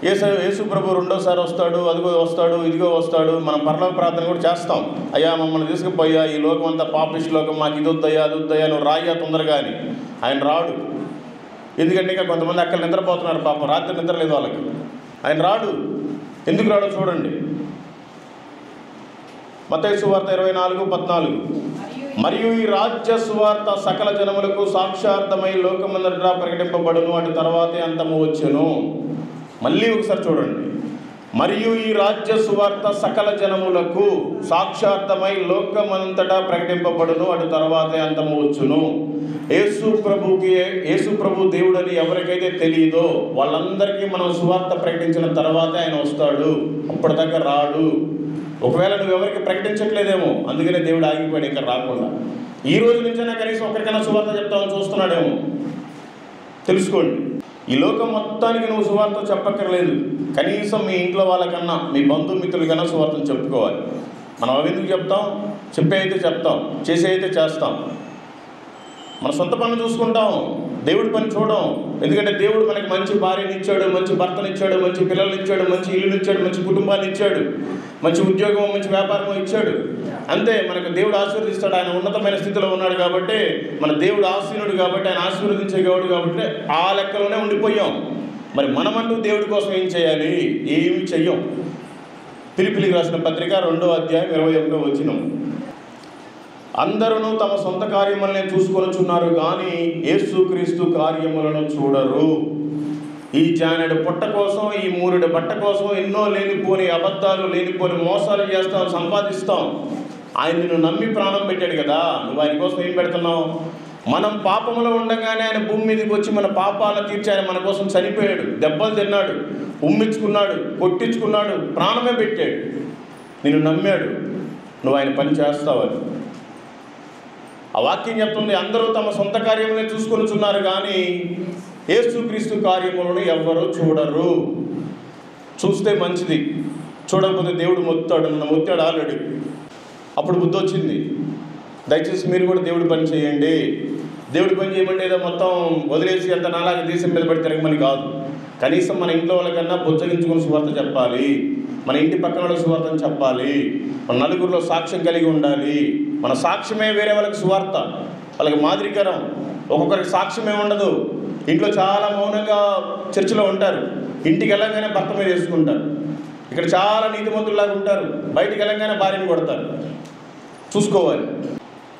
యేసు ప్రభు రెండోసారి వస్తాడు, అదిగో వస్తాడు, ఇదిగో వస్తాడు. మనం పరలోక ప్రార్థన కూడా చేస్తాం. అయ్యా మమ్మల్ని తీసుకుపోయా, ఈ లోకం అంతా పాపిష్టి లోకం, మాకు ఇది వద్దయ్యా, అది వద్దయ్యా, నువ్వు రాయ్యా తొందరగా అని. ఆయన రాడు. ఎందుకంటే ఇంకా కొంతమంది అక్కడ నిద్రపోతున్నారు, పాపం రాత్రి నిద్ర లేదు వాళ్ళకి. ఆయన రాడు. ఎందుకు రాడో చూడండి. మత్తయి సువార్త 24:14, మరియు ఈ రాజ్య సువార్త సకల జనములకు సాక్షార్థమై లోకమంతటా ప్రకటింపబడును, అటు తర్వాతే అంతము వచ్చెను. మళ్ళీ ఒకసారి చూడండి. మరియు ఈ రాజ్య సువార్త సకల జనములకు సాక్షార్థమై లోకమంతటా ప్రకటింపబడును, అటు తర్వాతే అంతము వచ్చును. యేసు ప్రభు దేవుడని ఎవరికైతే తెలియదో వాళ్ళందరికీ మనం సువార్త ప్రకటించిన తర్వాతే ఆయన వస్తాడు. అప్పటిదాకా రాడు. ఒకవేళ నువ్వు ఎవరికి ప్రకటించట్లేదేమో, అందుకనే దేవుడు ఆగిపోయాడు ఇంకా రాకుండా. ఈ రోజు నుంచైనా కనీసం ఒకరికైనా సువార్త చెప్తామని చూస్తున్నాడేమో. తెలుసుకోండి, ఈ లోకం మొత్తానికి నువ్వు సువార్త చెప్పక్కర్లేదు. కనీసం మీ ఇంట్లో వాళ్ళకన్నా, మీ బంధుమిత్రులకన్నా సువార్తను చెప్పుకోవాలి. మనం అవి ఎందుకు చెప్తాం? చెప్పే అయితే చెప్తాం, చేసే అయితే చేస్తాం. మన సొంత పనులు చూసుకుంటాం, దేవుడి పని చూడం. ఎందుకంటే దేవుడు మనకి మంచి భార్యని ఇచ్చాడు, మంచి భర్తని ఇచ్చాడు, మంచి పిల్లల్ని ఇచ్చాడు, మంచి ఇల్లుని ఇచ్చాడు, మంచి కుటుంబాన్ని ఇచ్చాడు, మంచి ఉద్యోగం, మంచి వ్యాపారం ఇచ్చాడు. అంతే, మనకు దేవుడు ఆశీర్వదిస్తాడు. ఆయన ఉన్నతమైన స్థితిలో ఉన్నాడు కాబట్టి, మన దేవుడు ఆశీనుడు కాబట్టి, ఆయన ఆశీర్వదించే దేవుడు కాబట్టి ఆ లెక్కలోనే ఉండిపోయాం. మరి మనమంటూ దేవుడి కోసం ఏం చేయాలి? ఏమి చెయ్యం. ఫిలిప్పీయులకు రాసిన పత్రిక 2వ అధ్యాయం 21వ వచనం. అందరూ తమ సొంత కార్యములనే చూసుకొనుచున్నారు కానీ యేసుక్రీస్తు కార్యములను చూడరు. ఈ జానెడు పుట్ట కోసం, ఈ మూరెడు బట్ట కోసం ఎన్నో లేనిపోని అబద్ధాలు, లేనిపోని మోసాలు చేస్తాం, సంపాదిస్తాం. ఆయన నిన్ను నమ్మి ప్రాణం పెట్టాడు కదా, నువ్వు ఆయన కోసం ఏం పెడుతున్నావు? మనం పాపంలో ఉండగానే ఆయన భూమి మీదకి వచ్చి మన పాపాలను తీర్చి ఆయన మన కోసం చనిపోయాడు, దెబ్బలు తిన్నాడు, ఉమ్మించుకున్నాడు, కొట్టించుకున్నాడు, ప్రాణమే పెట్టాడు. నిన్ను నమ్మాడు, నువ్వు ఆయన పని చేస్తావని. ఆ వాక్యం చెప్తుంది, అందరూ తమ సొంత కార్యములే చూసుకొనుచున్నారు కానీ యేసుక్రీస్తు కార్యములను ఎవ్వరూ చూడరు. చూస్తే మంచిది, చూడకపోతే దేవుడు మొత్తాడు. నన్ను మొత్తాడు ఆల్రెడీ. అప్పుడు బుద్ధి వచ్చింది, దయచేసి మీరు కూడా దేవుడి పని చేయండి. దేవుడి పని చేయమంటే ఏదో మొత్తం వదిలేసి అంత నాలాగా దేశం మీద పడి తిరగమని కాదు. కనీసం మన ఇంట్లో వాళ్ళకన్నా బుజ్జగించుకుని సువార్త చెప్పాలి, మన ఇంటి పక్కన వాళ్ళకి సువార్తను చెప్పాలి, మన నలుగురిలో సాక్ష్యం కలిగి ఉండాలి. మన సాక్ష్యమే వేరే వాళ్ళకి సువార్త, వాళ్ళకి మాదిరికరం. ఒక్కొక్కరికి సాక్ష్యమే ఉండదు. ఇంట్లో చాలా మౌనంగా చర్చిలో ఉంటారు, ఇంటికి వెళ్ళగానే భర్త మీద వేసుకుంటారు. ఇక్కడ చాలా నీతిమంతుల్లాగా ఉంటారు, బయటికి వెళ్ళగానే భార్యను కొడతారు. చూసుకోవాలి.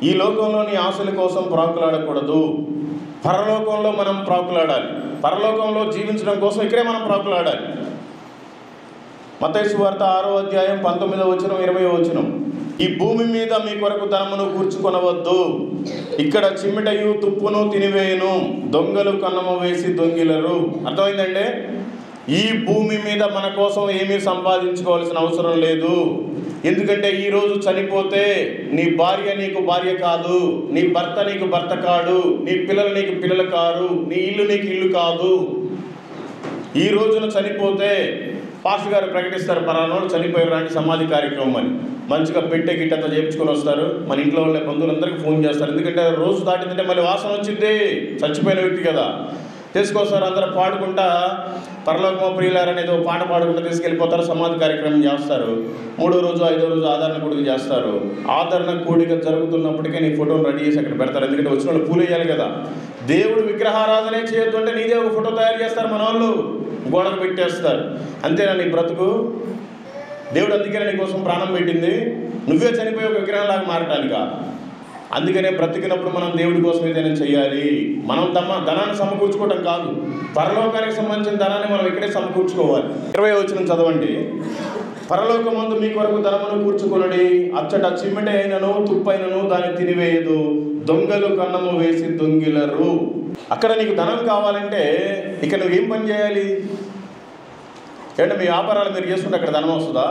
ఈ లోకంలోని ఆశల కోసం ప్రాకులాడకూడదు, పరలోకంలో మనం ప్రాకులాడాలి. పరలోకంలో జీవించడం కోసం ఇక్కడే మనం ప్రాకులాడాలి. మత్తయి సువార్త 6వ అధ్యాయం 19వ వచనం 20వ వచనం. ఈ భూమి మీద మీ కొరకు ధనమును కూర్చుకొనవద్దు, ఇక్కడ చిమ్మిటయు తుప్పును తినివేయును, దొంగలు కన్నము వేసి దొంగిలరు. అర్థమైందండి? ఈ భూమి మీద మన కోసం ఏమీ సంపాదించుకోవాల్సిన అవసరం లేదు. ఎందుకంటే ఈరోజు చనిపోతే నీ భార్య నీకు భార్య కాదు, నీ భర్త నీకు భర్త కాడు, నీ పిల్లలు నీకు పిల్లలు కారు, నీ ఇల్లు నీకు ఇల్లు కాదు. ఈ రోజున చనిపోతే పాస్టర్ గారు ప్రకటిస్తారు, పలానాడు చనిపోయారు రాంటి సమాధి కార్యక్రమం అని. మంచిగా పెట్టే గిట్టంతా చేయించుకొని వస్తారు. మన ఇంట్లో వాళ్ళ బంధువులందరికీ ఫోన్ చేస్తారు. ఎందుకంటే రోజు దాటిందంటే మళ్ళీ వాసన వచ్చింది, చచ్చిపోయిన వ్యక్తి కదా. తీసుకొస్తారు, అందరూ పాడుకుంటా పరలోకమ ప్రియులారు అనేది ఒక పాట పాడుకుంటూ తీసుకెళ్ళిపోతారు. సమాధి కార్యక్రమం చేస్తారు. 3వ రోజు 5వ రోజు ఆదరణ కూడిక చేస్తారు. ఆదరణ కూడిక జరుగుతున్నప్పటికే నీ ఫోటోని రెడీ చేసి అక్కడ పెడతారు. ఎందుకంటే వచ్చిన వాళ్ళు పూలు వేయాలి కదా. దేవుడు విగ్రహారాధనే చేయొద్దు అంటే నీదే ఒక ఫోటో తయారు చేస్తారు మన వాళ్ళు, గోడకు పెట్టేస్తారు. అంతేనా నీ బ్రతుకు? దేవుడు అందుకనే నీ కోసం ప్రాణం పెట్టింది, నువ్వే చనిపోయి ఒక విగ్రహంలాగా మారటానికా? అందుకనే బ్రతికినప్పుడు మనం దేవుడి కోసం ఏదైనా చేయాలి. మనం ధనాన్ని సమకూర్చుకోవటం కాదు, పరలోకానికి సంబంధించిన ధనాన్ని మనం ఇక్కడే సమకూర్చుకోవాలి. 20వ వచనం చదవండి. పరలోకమందు మీ కొరకు ధనమును కూర్చుకొనుడి, అచ్చట చిమ్మిట అయినను తుప్పైనను దాన్ని తినివేయదు, దొంగలు కన్నము వేసి దొంగిలరు. అక్కడ నీకు ధనం కావాలంటే ఇక నువ్వేం పని చేయాలి? ఏంటంటే మీ వ్యాపారాలు మీరు చేసుకుంటే అక్కడ ధనం వస్తుందా?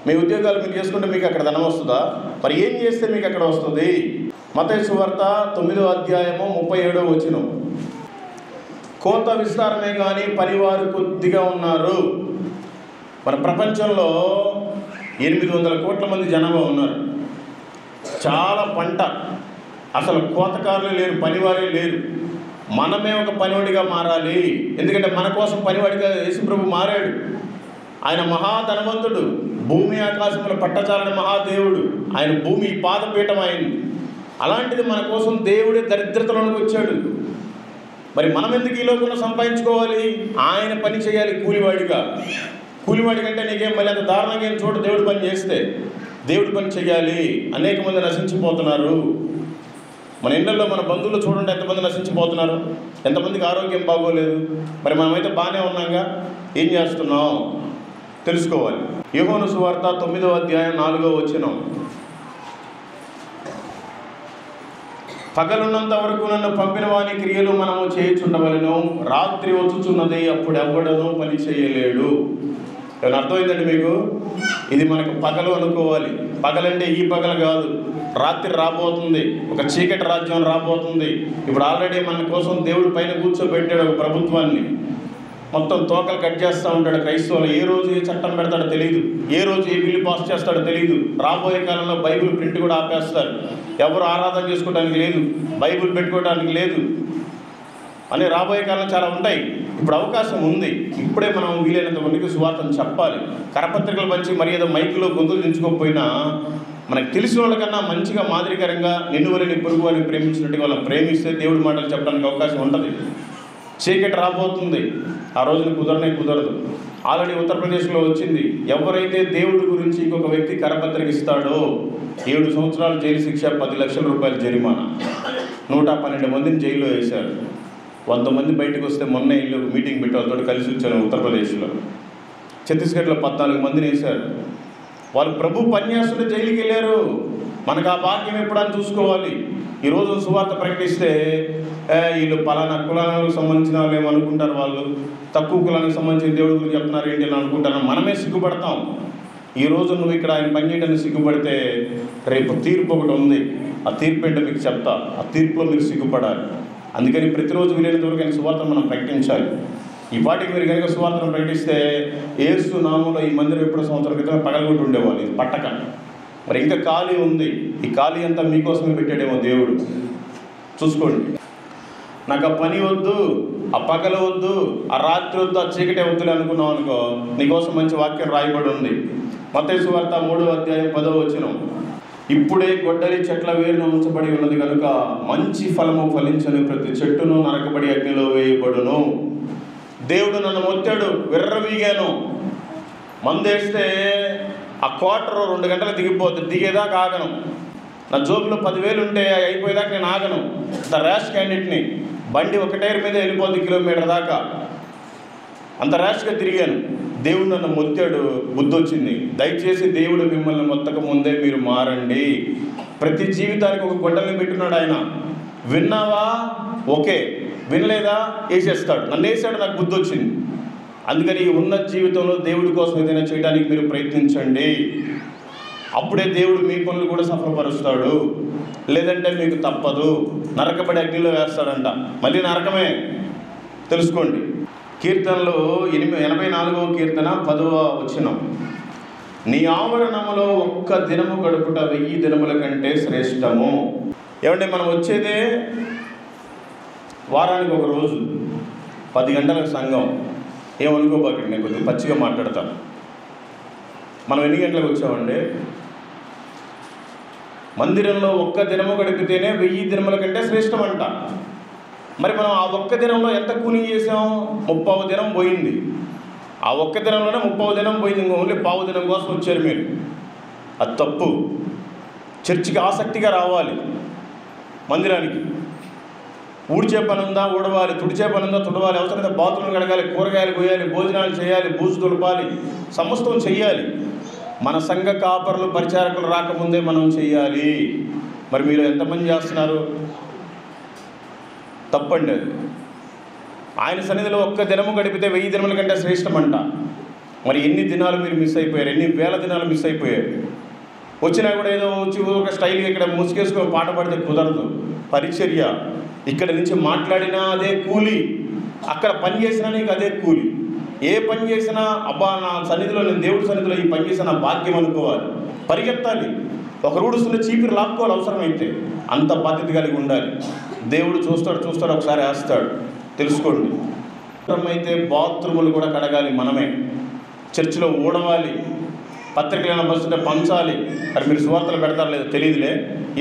మీ ఉద్యోగాలు మీరు చేసుకుంటే మీకు అక్కడ ధనం వస్తుందా? మరి ఏం చేస్తే మీకు అక్కడ వస్తుంది? మత్తయి సువార్త 9వ అధ్యాయము 37వ వచనం. కోత విస్తారమే కానీ పనివారు కొద్దిగా ఉన్నారు. మన ప్రపంచంలో 800 కోట్ల మంది జనాభా ఉన్నారు. చాలా పంట, అసలు కోతకారులే లేరు, పనివారే లేరు. మనమే ఒక పనివాడిగా మారాలి. ఎందుకంటే మన కోసం పనివాడిగా యేసుప్రభు మారాడు. ఆయన మహాధనవంతుడు, భూమి ఆకాశముల పట్టచాలని మహాదేవుడు. ఆయన భూమి పాదపీఠం అయింది. అలాంటిది మన కోసం దేవుడే దరిద్రతలోకి వచ్చాడు. మరి మనం ఎందుకు ఈ లోకంలో సంపాదించుకోవాలి? ఆయన పని చేయాలి కూలివాడిగా. కూలివాడి కంటే నీకేం మళ్ళీ అంత దారుణంగా ఏం చూడ. దేవుడి పని చేస్తే దేవుడి పని చేయాలి. అనేక మంది నశించిపోతున్నారు. మన ఇళ్ళల్లో మన బంధువులు చూడండి ఎంతమంది నశించిపోతున్నారు, ఎంతమందికి ఆరోగ్యం బాగోలేదు. మరి మనమైతే బాగానే ఉన్నాగా, ఏం చేస్తున్నాం తెలుసుకోవాలి. యోహాను సువార్త 9వ అధ్యాయం 4వ వచనం. పగలున్నంత వరకు నన్ను పంపిన వాని క్రియలు మనము చేయుచుండవలెను, రాత్రి వచ్చుచున్నది, అప్పుడు ఎవ్వడను పని చేయలేడు. ఏమైనా అర్థమైందండి మీకు? ఇది మనకు పగలు అనుకోవాలి. పగలంటే ఈ పగలు కాదు, రాత్రి రాబోతుంది, ఒక చీకటి రాజ్యం రాబోతుంది. ఇప్పుడు ఆల్రెడీ మన కోసం దేవుడి పైన కూర్చోబెట్టాడు ఒక ప్రభుత్వాన్ని. మొత్తం తోకలు కట్ చేస్తూ ఉంటాడు. క్రైస్తవులు ఏ రోజు ఏ చట్టం పెడతాడో తెలియదు, ఏ రోజు ఏ బిల్లు పాస్ చేస్తాడో తెలియదు. రాబోయే కాలంలో బైబిల్ ప్రింట్ కూడా ఆపేస్తారు. ఎవరు ఆరాధన చేసుకోవడానికి లేదు, బైబిల్ పెట్టుకోవడానికి లేదు అని రాబోయే కాలం చాలా ఉంటాయి. ఇప్పుడు అవకాశం ఉంది. ఇప్పుడే మనం వీలైనంత మందికి సువార్తను చెప్పాలి. కరపత్రికలు పంచి మరి ఏదో మైకులో గొంతులు దించుకోకపోయినా మనకు తెలిసిన వాళ్ళకన్నా మంచిగా మాదిరికరంగా నిన్ను వలని పొరుగు వారిని ప్రేమించినట్టుగా వాళ్ళని ప్రేమిస్తే దేవుడి మాటలు చెప్పడానికి అవకాశం ఉంటుంది. చీకటి రాబోతుంది, ఆ రోజున కుదరదు. ఆల్రెడీ ఉత్తరప్రదేశ్లో వచ్చింది. ఎవరైతే దేవుడి గురించి ఇంకొక వ్యక్తి కరపత్రిక ఇస్తాడో 7 సంవత్సరాలు జైలు శిక్ష, 10 లక్షల రూపాయల జరిమానా. 112 మందిని జైల్లో వేశారు. 100 మంది బయటకు వస్తే మొన్న ఇల్లు మీటింగ్ పెట్టి వాళ్ళతో కలిసి వచ్చాను ఉత్తరప్రదేశ్లో. ఛత్తీస్గఢ్లో 14 మందిని వేశారు. వాళ్ళు ప్రభు పన్యాసులు జైలుకి వెళ్ళారు. మనకు ఆ భాగ్యం ఎప్పుడని చూసుకోవాలి. ఈరోజు సువార్త ప్రకటిస్తే వీళ్ళు పలానా కులాలకు సంబంధించిన వాళ్ళు ఏమనుకుంటారు, వాళ్ళు తక్కువ కులానికి సంబంధించిన దేవుడి గురించి చెప్తున్నారు ఏంటి అని అనుకుంటారు. మనమే సిగ్గుపడతాం. ఈరోజు నువ్వు ఇక్కడ ఆయన పని చేయడానికి సిగ్గుపడితే రేపు తీర్పు ఒకటి ఉంది. ఆ తీర్పు ఏంటో మీకు చెప్తా. ఆ తీర్పులో మీరు సిగ్గుపడాలి. అందుకని ప్రతిరోజు వీలైనంత వరకు ఆయన సువార్తను మనం ప్రకటించాలి. ఈ పాటికి మీరు కనుక సువార్తను ప్రకటిస్తే యేసు నామంలో ఈ మందిరం ఎప్పుడో సంవత్సరం క్రితం పగలగొట్టి ఉండేవాళ్ళు. ఇది పట్టక మరి ఇంకా ఖాళీ ఉంది. ఈ ఖాళీ అంతా మీకోసమే పెట్టాడేమో దేవుడు. చూసుకోండి. నాకు ఆ పని వద్దు, ఆ పగలు వద్దు, ఆ రాత్రి వద్దు, ఆ చీకటే వద్దులే అనుకున్నావు అనుకో, నీకోసం మంచి వాక్యం రాయబడి ఉంది. మత్తయి సువార్త 3వ అధ్యాయం 10వ వచనం. ఇప్పుడే గొడ్డలి చెట్ల వేరును ఉంచబడి ఉన్నది కనుక మంచి ఫలము ఫలించని ప్రతి చెట్టును నరకబడి అగ్నిలో వేయబడును. దేవుడు నన్ను మొత్తాడు, విర్రవీగాను. మందేస్తే ఆ క్వార్టర్ 2 గంటలు దిగిపోద్ది. దిగేదాకా ఆగను. నా జోబులో 10,000 ఉంటే అయిపోయేదాకా నేను ఆగను. అంత ర్యాష్ క్యాండిడేట్ని. బండి ఒక టైర్ మీద వెళ్ళిపోద్ది కిలోమీటర్ దాకా. అంత ర్యాష్గా తిరిగాను. దేవుడు నన్ను మొత్తాడు, బుద్ధి వచ్చింది. దయచేసి దేవుడు మిమ్మల్ని మొత్తక ముందే మీరు మారండి. ప్రతి జీవితానికి ఒక గొడ్డల్ని పెట్టున్నాడు ఆయన. విన్నావా? ఓకే. వినలేదా? వేసేస్తాడు. నన్ను వేసాడు, నాకు బుద్ధి వచ్చింది. అందుకని ఉన్న జీవితంలో దేవుడి కోసం ఏదైనా చేయడానికి మీరు ప్రయత్నించండి. అప్పుడే దేవుడు మీ పనులు కూడా సఫలపరుస్తాడు. లేదంటే మీకు తప్పదు, నరకబడి అగ్నిలో వేస్తాడంట. మళ్ళీ నరకమే, తెలుసుకోండి. కీర్తనలో 84వ కీర్తన 10వ వచనం. నీ ఆవరణములో ఒక్క దినము గడుపుట 1000 దినముల కంటే శ్రేష్టము. ఏమంటే మనం వచ్చేదే వారానికి ఒక రోజు 10 గంటలకు సంఘం. ఏమనుకోబాకండి, నేను కొద్దిగా పచ్చిగా మాట్లాడతాను. మనం ఎన్ని గంటలకు వచ్చామండి? మందిరంలో ఒక్క దినము గడిపితేనే 1000 దినముల కంటే శ్రేష్టం అంట. మరి మనం ఆ ఒక్క దినంలో ఎంత కూలింగ్ చేసాం? 30వ దినం పోయింది. ఆ ఒక్క దినంలోనే 30వ దినం పోయింది. ఓన్లీ 1/2 దినం కోసం వచ్చారు మీరు. అది తప్పు. చర్చికి ఆసక్తిగా రావాలి. మందిరానికి ఊడ్చే పని ఉందా ఊడవాలి, తుడిచే పని ఉందా తుడవాలి, అవసరమైతే బాత్రూమ్ కడగాలి, కూరగాయలు కోయాలి, భోజనాలు చేయాలి, బూజు తులపాలి, సమస్తం చెయ్యాలి. మన సంఘ కాపరులు పరిచారకులు రాకముందే మనం చెయ్యాలి. మరి మీరు ఎంతమంది చేస్తున్నారు? తప్పండి అది. ఆయన సన్నిధిలో ఒక్క దినము గడిపితే 1000 దినముల కంటే శ్రేష్టమంట. మరి ఎన్ని దినాలు మీరు మిస్ అయిపోయారు? ఎన్ని వేల దినాలు మిస్ అయిపోయారు? వచ్చినా కూడా ఏదో వచ్చి ఒక స్టైల్గా ఇక్కడ ముసుగేసుకొని పాట పాడితే కుదరదు. పరిచర్య. ఇక్కడ నుంచి మాట్లాడినా అదే కూలి, అక్కడ పని చేసినా నీకు అదే కూలి. ఏ పని చేసినా అబ్బా నా సన్నిధిలో, నేను దేవుడి సన్నిధిలో ఈ పని చేసిన భాగ్యం అనుకోవాలి. పరిగెత్తాలి. ఒక రూడుస్తుంటే చీపిరి లాక్కోవాలి అవసరమైతే. అంత బాధ్యత కలిగి ఉండాలి. దేవుడు చూస్తాడు, ఒకసారి వేస్తాడు. తెలుసుకోండి. అవసరమైతే బాత్రూములు కూడా కడగాలి మనమే. చర్చిలో ఊడవాలి. పత్రికలైనా వస్తుంటే పంచాలి. మరి మీరు సువార్తలు పెడతారో లేదో తెలియదులే.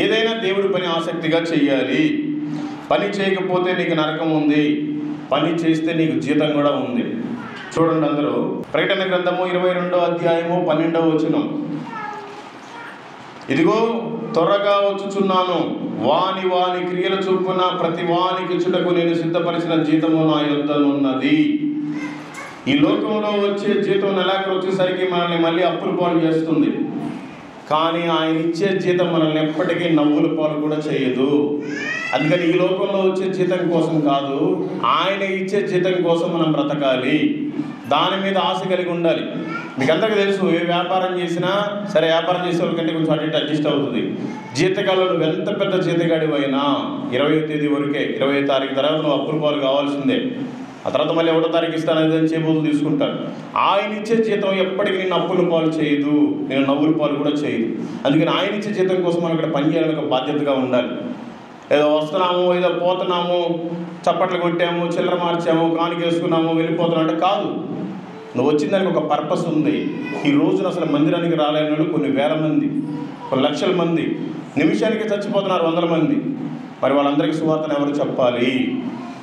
ఏదైనా దేవుడి పని ఆసక్తిగా చెయ్యాలి. పని చేయకపోతే నీకు నరకం ఉంది, పని చేస్తే నీకు జీతం కూడా ఉంది. చూడండి అందరూ. ప్రకటన గ్రంథము 22వ అధ్యాయము 12వ వచనం. ఇదిగో త్వరగా వచ్చుచున్నాను, వాని క్రియల చొప్పున ప్రతి వానికి ఇచ్చుటకు నేను సిద్ధపరిచిన జీతము నా యొద్దనున్నది. ఈ లోకంలో వచ్చే జీతం నెలకు వచ్చేసరికి మనల్ని మళ్ళీ అప్పుల పాలు చేస్తుంది. కానీ ఆయన ఇచ్చే జీతం మనల్ని ఎప్పటికీ నవ్వుల పాలు కూడా చేయదు. అందుకని ఈ లోకంలో వచ్చే జీతం కోసం కాదు, ఆయన ఇచ్చే జీతం కోసం మనం బ్రతకాలి. దాని మీద ఆశ కలిగి ఉండాలి. మీకు అందరికీ తెలుసు, ఏ వ్యాపారం చేసినా సరే, వ్యాపారం చేసే వాళ్ళకంటే కొంచెం అటు ఇటు అడ్జస్ట్ అవుతుంది. జీతకాలంలో నువ్వు ఎంత పెద్ద జీతగాడివైనా 20వ తేదీ వరకే, 20వ తారీఖు తర్వాత నువ్వు అప్పుల పాలు కావాల్సిందే. ఆ తర్వాత మళ్ళీ 1వ తారీఖు ఇస్తాను అని చేబోతులు తీసుకుంటారు. ఆయన ఇచ్చే జీతం ఎప్పటికీ నేను అప్పుల పాలు చేయదు, నేను నవ్వుల పాలు కూడా చేయదు. అందుకని ఆయన ఇచ్చే జీతం కోసం మనం ఇక్కడ పనిచేయాలని ఒక బాధ్యతగా ఉండాలి. ఏదో వస్తున్నాము, ఏదో పోతున్నాము, చప్పట్లు కొట్టాము, చిల్లర మార్చాము, కానుక వేసుకున్నాము, వెళ్ళిపోతున్నాం అంటే కాదు. నువ్వు వచ్చిన దానికి ఒక పర్పస్ ఉంది. ఈ రోజున అసలు మందిరానికి రాలేని వాళ్ళు కొన్ని వేల మంది, కొన్ని లక్షల మంది, నిమిషానికి చచ్చిపోతున్నారు 100 మంది. మరి వాళ్ళందరికీ సువార్తను ఎవరు చెప్పాలి?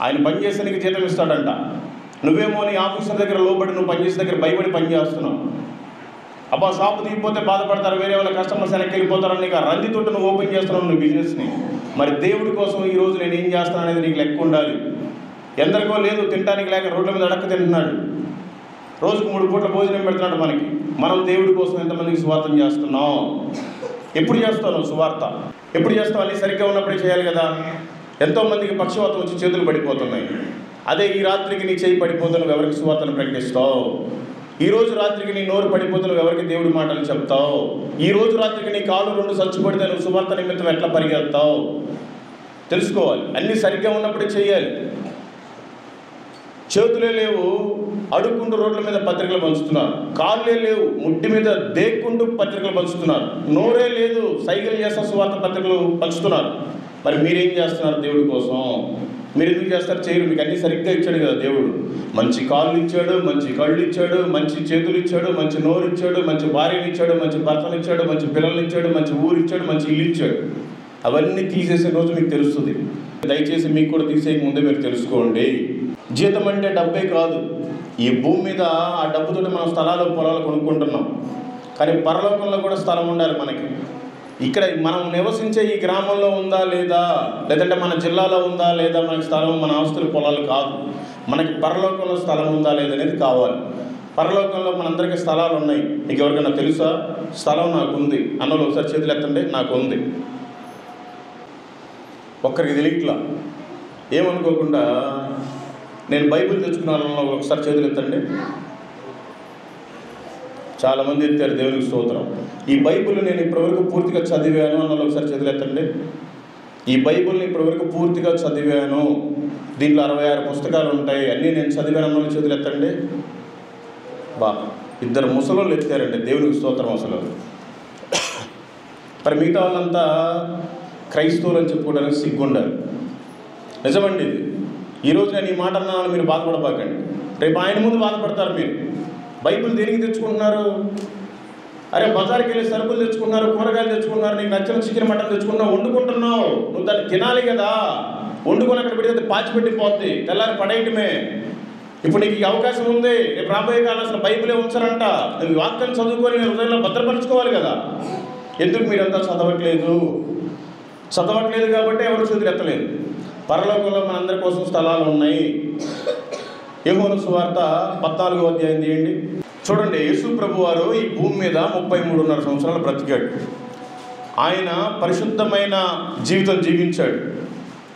ఆయన పనిచేస్తే నీకు జీతం ఇస్తాడంట. నువ్వేమో నీ ఆఫీసర్ దగ్గర లోబడి, నువ్వు పనిచేసే దగ్గర భయపడి పని చేస్తున్నావు. అబ్బా షాపు తీగిపోతే బాధపడతారు, వేరే వాళ్ళ కస్టమర్స్ వెనక్కి వెళ్ళిపోతారని నీకు రంది తోటి నువ్వు ఓపెన్ చేస్తున్నావు నువ్వు బిజినెస్ని. మరి దేవుడి కోసం ఈరోజు నేను ఏం చేస్తాను అనేది నీకు లెక్క ఉండాలి. ఎందరికో లేదు, తినడానికి లేక రోడ్ల మీద అడక్క తింటున్నాడు, రోజుకు 3 పూట్ల భోజనం పెడుతున్నాడు మనకి. మనం దేవుడి కోసం ఎంతమందికి సువార్తం చేస్తున్నాం? ఎప్పుడు చేస్తావు సువార్త? ఎప్పుడు చేస్తావు? అన్నీ సరిగ్గా ఉన్నప్పుడే చేయాలి కదా. ఎంతోమందికి పక్షవాతం వచ్చి చేతులు పడిపోతున్నాయి. అదే ఈ రాత్రికి నీ చేయి పడిపోతే నువ్వు ఎవరికి సువార్తను ప్రకటిస్తావు? ఈ రోజు రాత్రికి నీ నోరు పడిపోతే నువ్వు ఎవరికి దేవుడి మాటలు చెప్తావు? ఈ రోజు రాత్రికి నీ కాళ్ళు 2 చచ్చిపడితే నువ్వు సువార్త నిమిత్తం ఎట్లా పరిగెత్తావు? తెలుసుకోవాలి. అన్నీ సరిగ్గా ఉన్నప్పుడే చేయాలి. చేతులే లేవు, అడుక్కుంటూ రోడ్ల మీద పత్రికలు పంచుతున్నారు. కాళ్ళే లేవు, ముట్టి మీద దేక్కుంటూ పత్రికలు పంచుతున్నారు. నోరే లేదు, సైకిల్ చేస్తా సువార్త పత్రికలు పంచుతున్నారు. మరి మీరేం చేస్తున్నారు దేవుడి కోసం? మీరు ఎందుకు చేస్తారు? చేయరు. మీకు అన్నీ సరిగ్గా ఇచ్చాడు కదా దేవుడు. మంచి కాళ్ళు ఇచ్చాడు, మంచి కళ్ళు ఇచ్చాడు, మంచి చేతులు ఇచ్చాడు, మంచి నోరు ఇచ్చాడు, మంచి భార్యను ఇచ్చాడు, మంచి భర్తను ఇచ్చాడు, మంచి పిల్లల్ని ఇచ్చాడు, మంచి ఊరు ఇచ్చాడు, మంచి ఇల్లు ఇచ్చాడు. అవన్నీ తీసేసే రోజు మీకు తెలుస్తుంది. దయచేసి మీకు కూడా తీసేయక ముందే మీరు తెలుసుకోండి. జీతం అంటే డబ్బే కాదు. ఈ భూమి మీద ఆ డబ్బుతో మనం స్థలాలు పొలాలు కొనుక్కుంటున్నాం. కానీ పరలోకంలో కూడా స్థలం ఉండాలి మనకి. ఇక్కడ మనం నివసించే ఈ గ్రామంలో ఉందా లేదా, లేదంటే మన జిల్లాలో ఉందా లేదా మనకి స్థలం, మన ఆస్తులు పొలాలు కాదు. మనకి పరలోకంలో స్థలం ఉందా లేదనేది కావాలి. పరలోకంలో మనందరికీ స్థలాలు ఉన్నాయి. మీకు ఎవరికైనా తెలుసా? స్థలం నాకు ఉంది అన్నోళ్ళు ఒకసారి చేతులు ఎత్తండి. నాకు ఉంది. ఒక్కరికి తెలియట్లా. ఏమనుకోకుండా నేను బైబిల్ తెచ్చుకున్నాను ఒకసారి చేతులు ఎత్తండి. చాలామంది ఎత్తారు. దేవునికి స్తోత్రం. ఈ బైబిల్ నేను ఇప్పటివరకు పూర్తిగా చదివాను అన్న ఒకసారి చేతులు ఎత్తండి. ఈ బైబిల్ని ఇప్పటివరకు పూర్తిగా చదివాను, దీంట్లో 66 పుస్తకాలు ఉంటాయి, అన్నీ నేను చదివాను అన్న చేతులు ఎత్తండి. బా, 2 ముసలోళ్ళు ఎత్తారండి. దేవునికి స్తోత్రం. అసలు మరి మిగతా వాళ్ళంతా క్రైస్తవులు అని చెప్పుకోవడానికి సిగ్గుండాలి. నిజమండి ఇది. ఈరోజు నేను ఈ మాట అన్నాను, మీరు బాధపడబాకండి. రేపు ఆయన ముందు బాధపడతారు మీరు. బైబిల్ దేనికి తెచ్చుకుంటున్నారు? అరే బజార్కి వెళ్ళి సరుకులు తెచ్చుకున్నారు, కూరగాయలు తెచ్చుకున్నారు, నీకు నచ్చిన చికెన్ మటన్ తెచ్చుకున్నావు, వండుకుంటున్నావు. నువ్వు దాన్ని తినాలి కదా. వండుకొని అక్కడ పెడితే పాచిపెట్టిపోద్ది, తెల్లారి పడేయటమే. ఇప్పుడు నీకు ఈ అవకాశం ఉంది. రేపు రాబోయే కాలం అసలు బైబిలే ఉంచారంట. నువ్వు వాక్యాన్ని చదువుకొని నేను హృదయంలో భద్రపరచుకోవాలి కదా. ఎందుకు మీరంతా చదవట్లేదు కాబట్టి ఎవరు చేతులు ఎత్తలేదు. పరలోకంలో మనందరి కోసం స్థలాలు ఉన్నాయి. యోహాను సువార్త 14వ అధ్యాయం తీయండి. చూడండి, యేసు ప్రభు వారు ఈ భూమి మీద 33.5 సంవత్సరాలు బ్రతికాడు. ఆయన పరిశుద్ధమైన జీవితం జీవించాడు.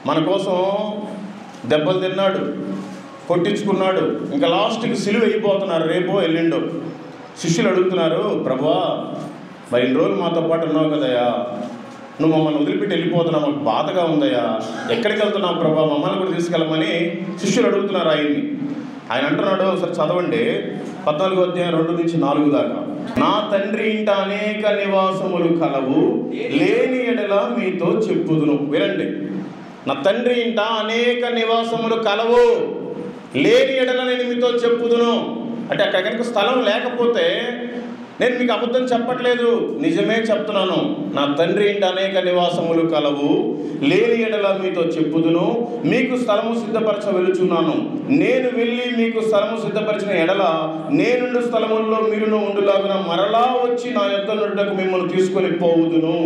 మన కోసం దెబ్బలు తిన్నాడు, కొట్టించుకున్నాడు. ఇంకా లాస్ట్కి సిలువ అయిపోతున్నారు, రేపో ఎల్లుండో. శిష్యులు అడుగుతున్నారు, ప్రభువా మరి 2 రోజులు మాతో పాటు ఉన్నావు కదయ్యా, నువ్వు మమ్మల్ని వదిలిపెట్టి వెళ్ళిపోతున్నావు, మాకు బాధగా ఉందయ్యా, ఎక్కడికి వెళ్తున్నావు ప్రభా, మమ్మల్ని కూడా తీసుకెళ్ళమని శిష్యులు అడుగుతున్నారు ఆయన్ని. ఆయన అంటున్నాడు, ఒకసారి చదవండి 14వ అధ్యాయం 2 నుంచి 4 దాకా. నా తండ్రి ఇంట అనేక నివాసములు కలవు, లేని ఎడల మీతో చెప్పుదును. వినండి, నా తండ్రి ఇంట అనేక నివాసములు కలవు, లేని ఎడల నేను మీతో చెప్పుదును. అంటే అక్కడ కనుక స్థలం లేకపోతే నేను మీకు అబద్ధం చెప్పట్లేదు, నిజమే చెప్తున్నాను. నా తండ్రి ఇంట అనేక నివాసములు కలవు, లేని ఎడల మీతో చెప్పుదును. మీకు స్థలము సిద్ధపరచ వెళుచున్నాను. నేను వెళ్ళి మీకు స్థలము సిద్ధపరిచిన ఎడల నేనుండు స్థలముల్లో మీరును ఉండులాగున మరలా వచ్చి నా యొద్ద నుండుటకు మిమ్మల్ని తీసుకొని పోవుదును.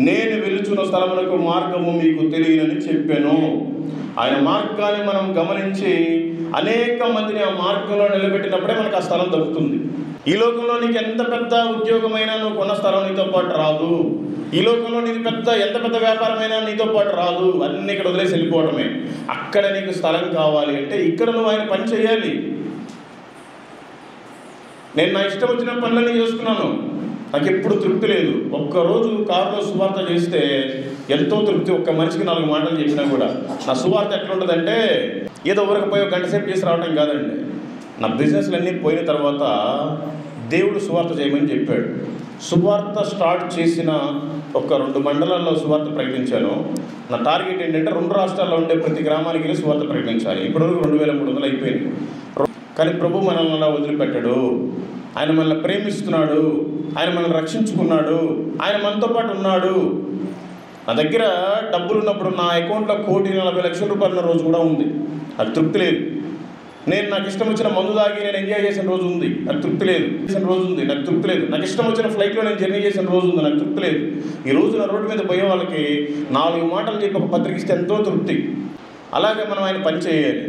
నేను వెళుచున్న స్థలములకు మార్గము మీకు తెలియనని చెప్పాను. ఆయన మార్గాన్ని మనం గమనించి అనేక మందిని ఆ మార్గంలో నిలబెట్టినప్పుడే మనకు ఆ స్థలం దొరుకుతుంది. ఈ లోకంలో నీకు ఎంత పెద్ద ఉద్యోగమైనా నువ్వు కొన్న స్థలం నీతో పాటు రాదు. ఈ లోకంలో నీకు ఎంత పెద్ద వ్యాపారమైనా నీతో పాటు రాదు. అన్నీ ఇక్కడ వదిలేసి వెళ్ళిపోవడమే. అక్కడ నీకు స్థలం కావాలి అంటే ఇక్కడ నువ్వు ఆయన పని చేయాలి. నేను నా ఇష్టం వచ్చిన పనులన్నీ చేసుకున్నాను, నాకు ఎప్పుడు తృప్తి లేదు. ఒక్కరోజు కారులో సువార్త చేస్తే ఎంతో తృప్తి. ఒక్క మనిషికి 4 మాటలు చెప్పినా కూడా నా సువార్త ఎట్లుంటుందంటే ఏదో ఊరికి పోయి 1 గంట సేపు చేసి రావడం కాదండి. నా బిజినెస్లు అన్నీ పోయిన తర్వాత దేవుడు సువార్త చేయమని చెప్పాడు. సువార్త స్టార్ట్ చేసిన ఒక 2 మండలాల్లో సువార్త ప్రకటించాను. నా టార్గెట్ ఏంటంటే 2 రాష్ట్రాల్లో ఉండే ప్రతి గ్రామానికి వెళ్ళి సువార్త ప్రకటించాలి. ఇప్పటివరకు 2300 అయిపోయింది. కానీ ప్రభు మనల్ని అలా వదిలిపెట్టాడు. ఆయన మనల్ని ప్రేమిస్తున్నాడు, ఆయన మనల్ని రక్షించుకున్నాడు, ఆయన మనతో పాటు ఉన్నాడు. నా దగ్గర డబ్బులు ఉన్నప్పుడు నా అకౌంట్లో 1,40,00,000 రూపాయలు ఉన్న రోజు కూడా ఉంది. అది తృప్తి లేదు. నేను నాకు ఇష్టం వచ్చిన మందు తాగి నేను ఎంజాయ్ చేసిన రోజు ఉంది, నాకు తృప్తి లేదు. చేసిన రోజు ఉంది, నాకు తృప్తి లేదు. నాకు ఇష్టం వచ్చిన ఫ్లైట్లో నేను జర్నీ చేసిన రోజు ఉంది, నాకు తృప్తి లేదు. ఈ రోజు నా రోడ్డు మీద పోయే వాళ్ళకి 4 మాటలు చెప్పి ఒక పత్రిక ఇస్తే ఎంతో తృప్తి. అలాగే మనం ఆయన పని చేయాలి.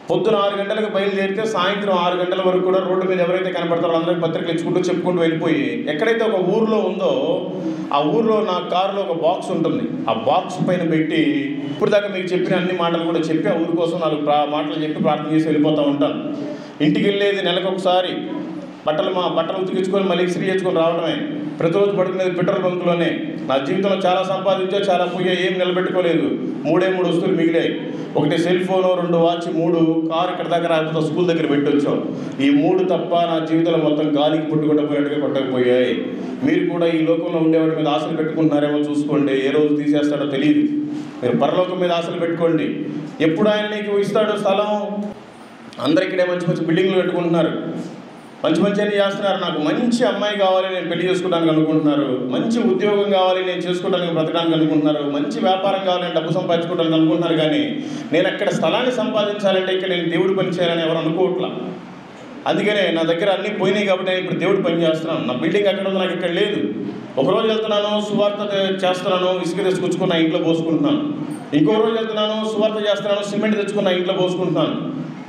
పొద్దున 6 గంటలకు బయలుదేరితే సాయంత్రం 6 గంటల వరకు కూడా రోడ్డు మీద ఎవరైతే కనపడతారో అందరికీ పత్రికలు ఇచ్చుకుంటూ చెప్పుకుంటూ వెళ్ళిపోయి, ఎక్కడైతే ఒక ఊరిలో ఉందో ఆ ఊరిలో నా కారులో ఒక బాక్స్ ఉంటుంది. ఆ బాక్స్ పైన పెట్టి ఇప్పుడు దాకా మీకు చెప్పిన అన్ని మాటలు కూడా చెప్పి ఆ ఊరి కోసం 4 మాటలు చెప్పి ప్రార్థన చేసి వెళ్ళిపోతూ ఉంటాను. ఇంటికి వెళ్ళేది నెలకు ఒకసారి. బట్టలు ఉతికించుకొని మళ్ళీ ఇస్త్రీ చేసుకొని రావడమే. ప్రతిరోజు పడుకునేది పెట్రోల్ బంకులోనే. నా జీవితంలో చాలా సంపాదించా, చాలా పోయా, ఏం నిలబెట్టుకోలేదు. 3 వస్తువులు మిగిలాయి. ఒకటి సెల్ ఫోను, 2 వాచ్, 3 కారు ఇక్కడ దగ్గర రాకపోతే స్కూల్ దగ్గర పెట్టొచ్చాం. ఈ 3 తప్ప నా జీవితంలో మొత్తం గాలికి పుట్టుకొట్టపోయినట్టుగా కొట్టకపోయాయి. మీరు కూడా ఈ లోకంలో ఉండేవాడి మీద ఆశలు పెట్టుకుంటున్నారేమో చూసుకోండి. ఏ రోజు తీసేస్తాడో తెలియదు. మీరు పరలోకం మీద ఆశలు పెట్టుకోండి. ఎప్పుడు ఆయన నీకు ఇస్తాడో స్థలం. అందరు ఇక్కడే మంచి మంచి బిల్డింగ్లు కట్టుకుంటున్నారు, మంచి అన్ని చేస్తున్నారు. నాకు మంచి అమ్మాయి కావాలి, నేను పెళ్లి చేసుకోవడానికి అనుకుంటున్నారు. మంచి ఉద్యోగం కావాలి, నేను చేసుకోవడానికి బ్రతకడానికి అనుకుంటున్నారు. మంచి వ్యాపారం కావాలి, నేను డబ్బు సంపాదించుకోవడానికి అనుకుంటున్నారు. కానీ నేను అక్కడ స్థలాన్ని సంపాదించాలంటే ఇక్కడ నేను దేవుడు పని చేయాలని ఎవరు అనుకోవట్లా. అందుకనే నా దగ్గర అన్నీ పోయినాయి కాబట్టి నేను ఇప్పుడు దేవుడు పని చేస్తున్నాను. నా బిల్డింగ్ అక్కడ ఉంది, నాకు ఇక్కడ లేదు. ఒకరోజు వెళ్తున్నాను, సువార్త చేస్తున్నాను, ఇసుక తెచ్చుకొచ్చుకుని నా ఇంట్లో పోసుకుంటున్నాను. ఇంకో రోజు వెళ్తున్నాను, సువార్త చేస్తున్నాను, సిమెంట్ తెచ్చుకుని నా ఇంట్లో పోసుకుంటున్నాను.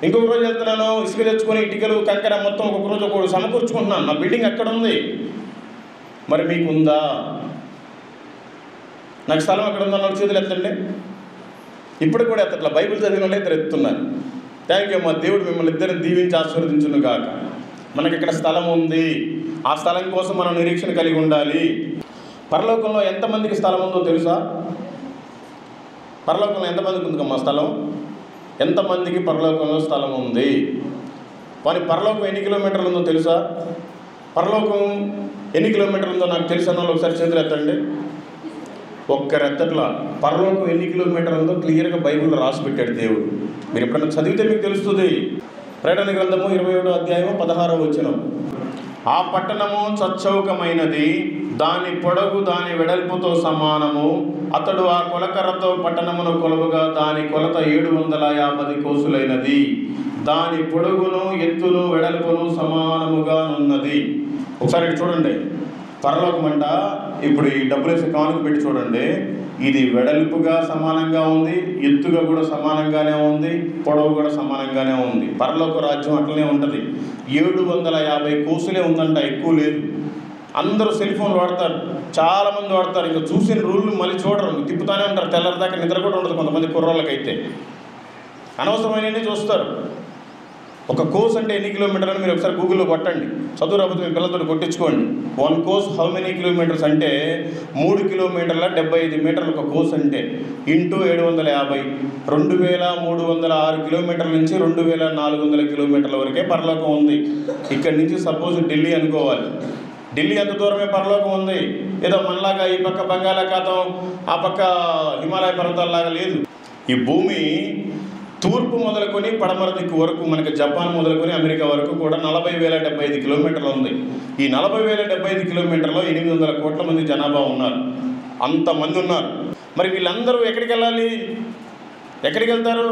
ఇంకొక రోజు వెళ్తున్నాను, ఇసుక తెచ్చుకొని ఇటుకలు కంకర మొత్తం ఒక్కొక్క రోజు ఒక్కొక్క సమకూర్చుకుంటున్నాను. నా బిల్డింగ్ అక్కడ ఉంది. మరి మీకు ఉందా? నాకు స్థలం అక్కడ ఉందన్న చేతులు ఎత్తండి. ఇప్పుడు కూడా ఎత్తట్లా. బైబిల్ చదివిన వాళ్ళు 2 ఎత్తున్నారు. Thank you. మా దేవుడు మిమ్మల్ని 2 దీవించి ఆశీర్వదించును గాక. మనకి ఇక్కడ స్థలం ఉంది. ఆ స్థలం కోసం మనం నిరీక్షణ కలిగి ఉండాలి. పరలోకంలో ఎంతమందికి స్థలం ఉందో తెలుసా? పరలోకంలో ఎంతమందికి ఉంది మా స్థలం? ఎంతమందికి పరలోకంలో స్థలం ఉంది? కానీ పరలోకం ఎన్ని కిలోమీటర్లు ఉందో తెలుసా? పరలోకం ఎన్ని కిలోమీటర్లు ఉందో నాకు తెలుసు అన్న వాళ్ళు ఒకసారి చేతులు ఎత్తండి. ఒక్కరెత్తట్లా. పరలోకం ఎన్ని కిలోమీటర్లు ఉందో క్లియర్గా బైబిల్లో రాసి పెట్టాడు దేవుడు. మీరు ఎప్పుడన్నా చదివితే మీకు తెలుస్తుంది. ప్రకటన గ్రంథము 27వ అధ్యాయము 16వ వచనం. ఆ పట్టణము చచ్చౌకమైనది, దాని పొడవు దాని వెడల్పుతో సమానము. అతడు ఆ కొలకర్రతో పట్టణమును కొలవగా దాని కొలత 750 కోసులైనది. దాని పొడుగును ఎత్తును వెడల్పును సమానముగా ఉన్నది. ఒకసారి చూడండి. పరలోకం అంట ఇప్పుడు ఈ డబ్బులు వేసి కానుక పెట్టి చూడండి. ఇది వెడల్పుగా సమానంగా ఉంది, ఎత్తుగా కూడా సమానంగానే ఉంది, పొడవు కూడా సమానంగానే ఉంది. పరలోక రాజ్యం అట్లనే ఉంటుంది. 750 కోసులే ఉందంట, ఎక్కువ లేదు. అందరూ సెల్ ఫోన్ వాడతారు, చాలామంది వాడతారు. ఇంకా చూసిన రూళ్ళు మళ్ళీ చూడరు, తిప్పుతానే ఉంటారు. తెల్లరిదాకా నిద్ర కూడా ఉండదు కొంతమంది కుర్రోళ్ళకైతే. అనవసరమైనవి చూస్తారు. ఒక కోర్స్ అంటే ఎన్ని కిలోమీటర్లు అని మీరు ఒకసారి గూగుల్లో కొట్టండి. చదువు రాకపోతే మీ పిల్లలతో కొట్టించుకోండి. 1 కోర్స్ హౌ మెనీ కిలోమీటర్స్ అంటే 3 కిలోమీటర్ల 75 మీటర్లు ఒక కోర్స్ అంటే ఇంటూ 750. 2306 కిలోమీటర్ల నుంచి 2400 కిలోమీటర్ల వరకే పరలోకం ఉంది. ఇక్కడి నుంచి సపోజ్ ఢిల్లీ అనుకోవాలి. ఢిల్లీ అంత దూరమే పరలోకం ఉంది. ఏదో మనలాగా ఈ పక్క బంగాళాఖాతం, ఆ పక్క హిమాలయ పర్వతాలలాగా లేదు. ఈ భూమి తూర్పు మొదలుకొని పడమర దిక్కు వరకు, మనకి జపాన్ మొదలుకొని అమెరికా వరకు కూడా 40,075 కిలోమీటర్లు ఉంది. ఈ 40,075 కిలోమీటర్లో 800 కోట్ల మంది జనాభా ఉన్నారు. అంతమంది ఉన్నారు. మరి వీళ్ళందరూ ఎక్కడికి వెళ్ళాలి? ఎక్కడికి వెళ్తారు?